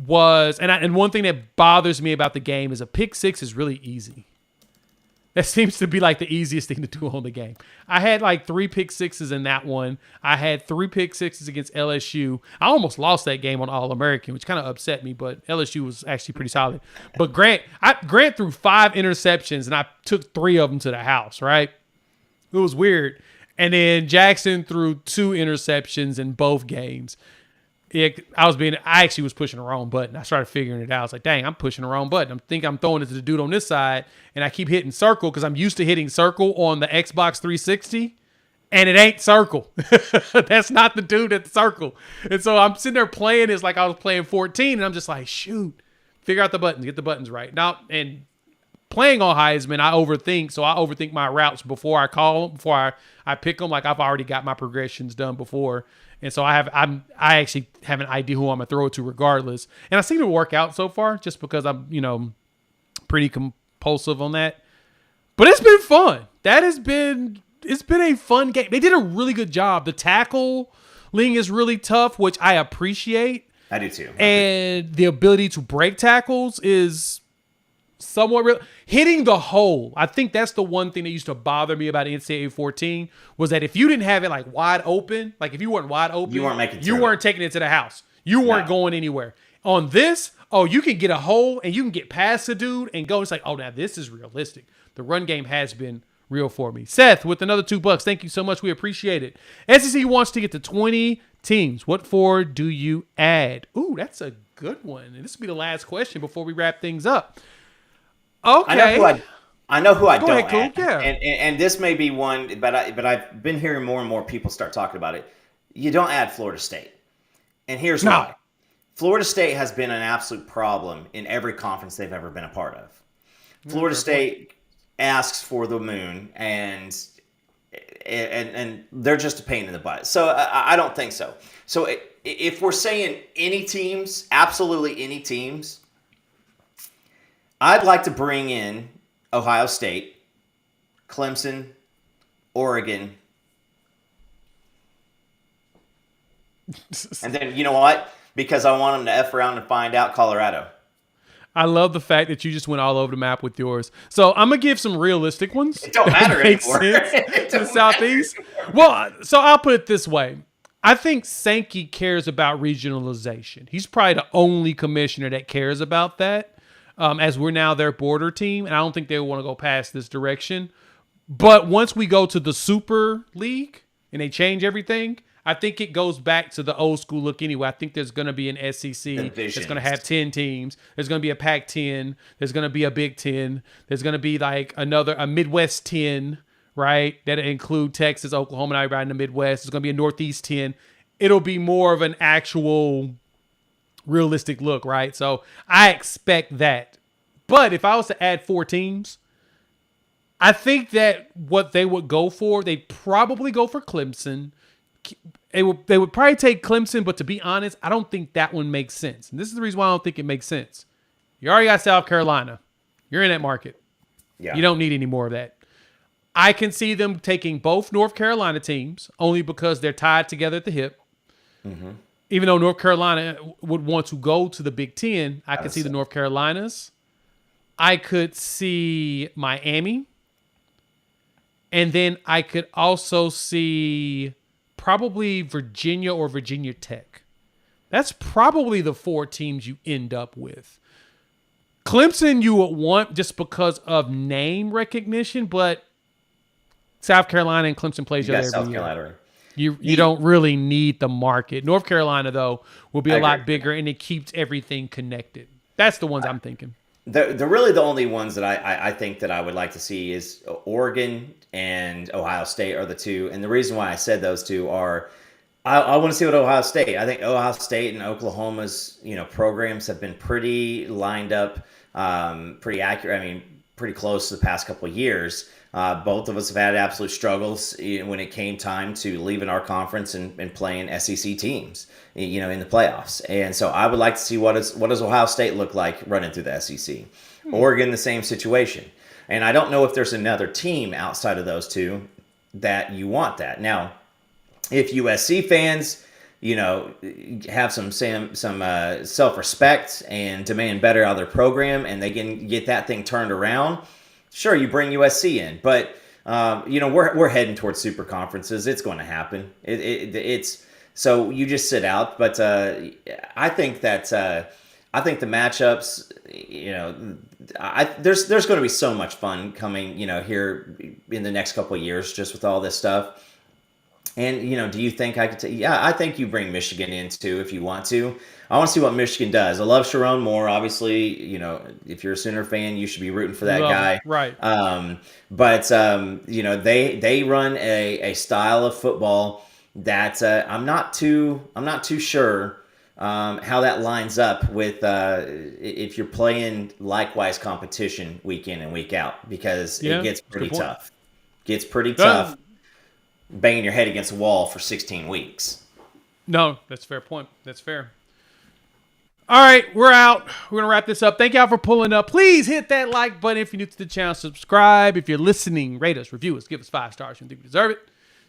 was, and one thing that bothers me about the game is a pick six is really easy. That seems to be like the easiest thing to do on the game. I had like 3 pick sixes in that one. I had 3 pick sixes against LSU. I almost lost that game on All-American, which kind of upset me, but LSU was actually pretty solid. But Grant threw 5 interceptions, and I took 3 of them to the house, right? It was weird. And then Jackson threw 2 interceptions in both games. I actually was pushing the wrong button. I started figuring it out. I was like, dang, I'm pushing the wrong button. I'm throwing it to the dude on this side, and I keep hitting circle because I'm used to hitting circle on the Xbox 360, and it ain't circle. That's not the dude at the circle. And so I'm sitting there playing. It's like I was playing 14, and I'm just like, shoot, figure out the buttons, get the buttons right. Now, and playing on Heisman, I overthink. So I overthink my routes before I call them, before I pick them. Like, I've already got my progressions done before. And so I actually have an idea who I'm going to throw it to regardless. And I seem to work out so far just because I'm, pretty compulsive on that. But it's been fun. It's been a fun game. They did a really good job. The tackling is really tough, which I appreciate. I do too. And the ability to break tackles is somewhat real. Hitting the hole, I think that's the one thing that used to bother me about NCAA 14, was that if you didn't have it like wide open, like if you weren't wide open, you weren't taking it to the house. You weren't going anywhere. On this, you can get a hole and you can get past the dude and go. It's like, now this is realistic. The run game has been real for me. Seth with another $2. Thank you so much. We appreciate it. SEC wants to get to 20 teams. What for do you add? Ooh, that's a good one. And this will be the last question before we wrap things up. Okay. I know who I don't ahead, add. Coop. Yeah. And this may be one, but I've been hearing more and more people start talking about it. You don't add Florida State. And here's why. Florida State has been an absolute problem in every conference they've ever been a part of. Florida State asks for the moon, and they're just a pain in the butt. So I don't think so. So if we're saying any teams, absolutely any teams, I'd like to bring in Ohio State, Clemson, Oregon, and then, you know what? Because I want them to F around and find out, Colorado. I love the fact that you just went all over the map with yours. So I'm going to give some realistic ones. It don't matter anymore. To the Southeast. Well, so I'll put it this way. I think Sankey cares about regionalization. He's probably the only commissioner that cares about that, as we're now their border team, and I don't think they want to go past this direction. But once we go to the Super League and they change everything, I think it goes back to the old school look anyway. I think there's going to be an SEC that's going to have 10 teams. There's going to be a Pac-10. There's going to be a Big 10. There's going to be like a Midwest 10, right? That'll include Texas, Oklahoma, and everybody in the Midwest. There's going to be a Northeast 10. It'll be more of an actual realistic look, right? So I expect that. But if I was to add 4 teams, I think that what they would go for, they'd probably go for Clemson. They would probably take Clemson, but to be honest, I don't think that one makes sense. And this is the reason why I don't think it makes sense. You already got South Carolina. You're in that market. Yeah. You don't need any more of that. I can see them taking both North Carolina teams only because they're tied together at the hip. Mm-hmm. Even though North Carolina would want to go to the Big Ten, I could see the North Carolinas. I could see Miami. And then I could also see probably Virginia or Virginia Tech. That's probably the 4 teams you end up with. Clemson you would want just because of name recognition, but South Carolina and Clemson plays each other every year. You don't really need the market. North Carolina, though, will be a lot bigger, and it keeps everything connected. That's the ones I'm thinking. They're really the only ones that I think that I would like to see is Oregon and Ohio State are the 2. And the reason why I said those 2 are I want to see what Ohio State. I think Ohio State and Oklahoma's programs have been pretty lined up, pretty accurate. I mean, pretty close to the past couple of years. Both of us have had absolute struggles when it came time to leaving our conference and playing SEC teams, in the playoffs. And so I would like to see what does Ohio State look like running through the SEC. Oregon, the same situation. And I don't know if there's another team outside of those 2 that you want that. Now, if USC fans, have some self-respect and demand better out of their program and they can get that thing turned around, sure, you bring USC in, but we're heading towards super conferences. It's going to happen. It's so you just sit out. But I think that I think the matchups, there's going to be so much fun coming, here in the next couple of years, just with all this stuff. And do you think I could? Yeah, I think you bring Michigan in too if you want to. I want to see what Michigan does. I love Sharon Moore. Obviously, if you're a Sooner fan, you should be rooting for that guy. Right. But they run a style of football that I'm not too sure how that lines up with if you're playing likewise competition week in and week out, because it gets pretty tough. Gets pretty tough banging your head against a wall for 16 weeks. No, that's a fair point. That's fair. All right, we're out. We're going to wrap this up. Thank y'all for pulling up. Please hit that like button if you're new to the channel. Subscribe. If you're listening, rate us, review us, give us 5 stars. You think we deserve it.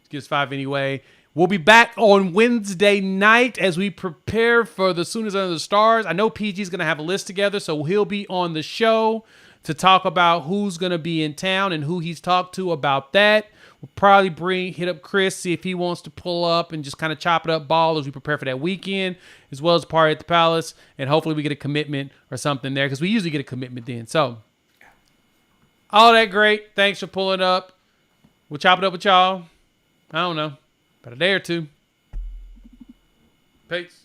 Just give us 5 anyway. We'll be back on Wednesday night as we prepare for the Sooners Under the Stars. I know PG's going to have a list together, so he'll be on the show to talk about who's going to be in town and who he's talked to about that. We'll probably hit up Chris, see if he wants to pull up and just kind of chop it up ball as we prepare for that weekend, as well as party at the Palace. And hopefully we get a commitment or something there, because we usually get a commitment then. So, all that great. Thanks for pulling up. We'll chop it up with y'all. I don't know, about a day or 2. Peace.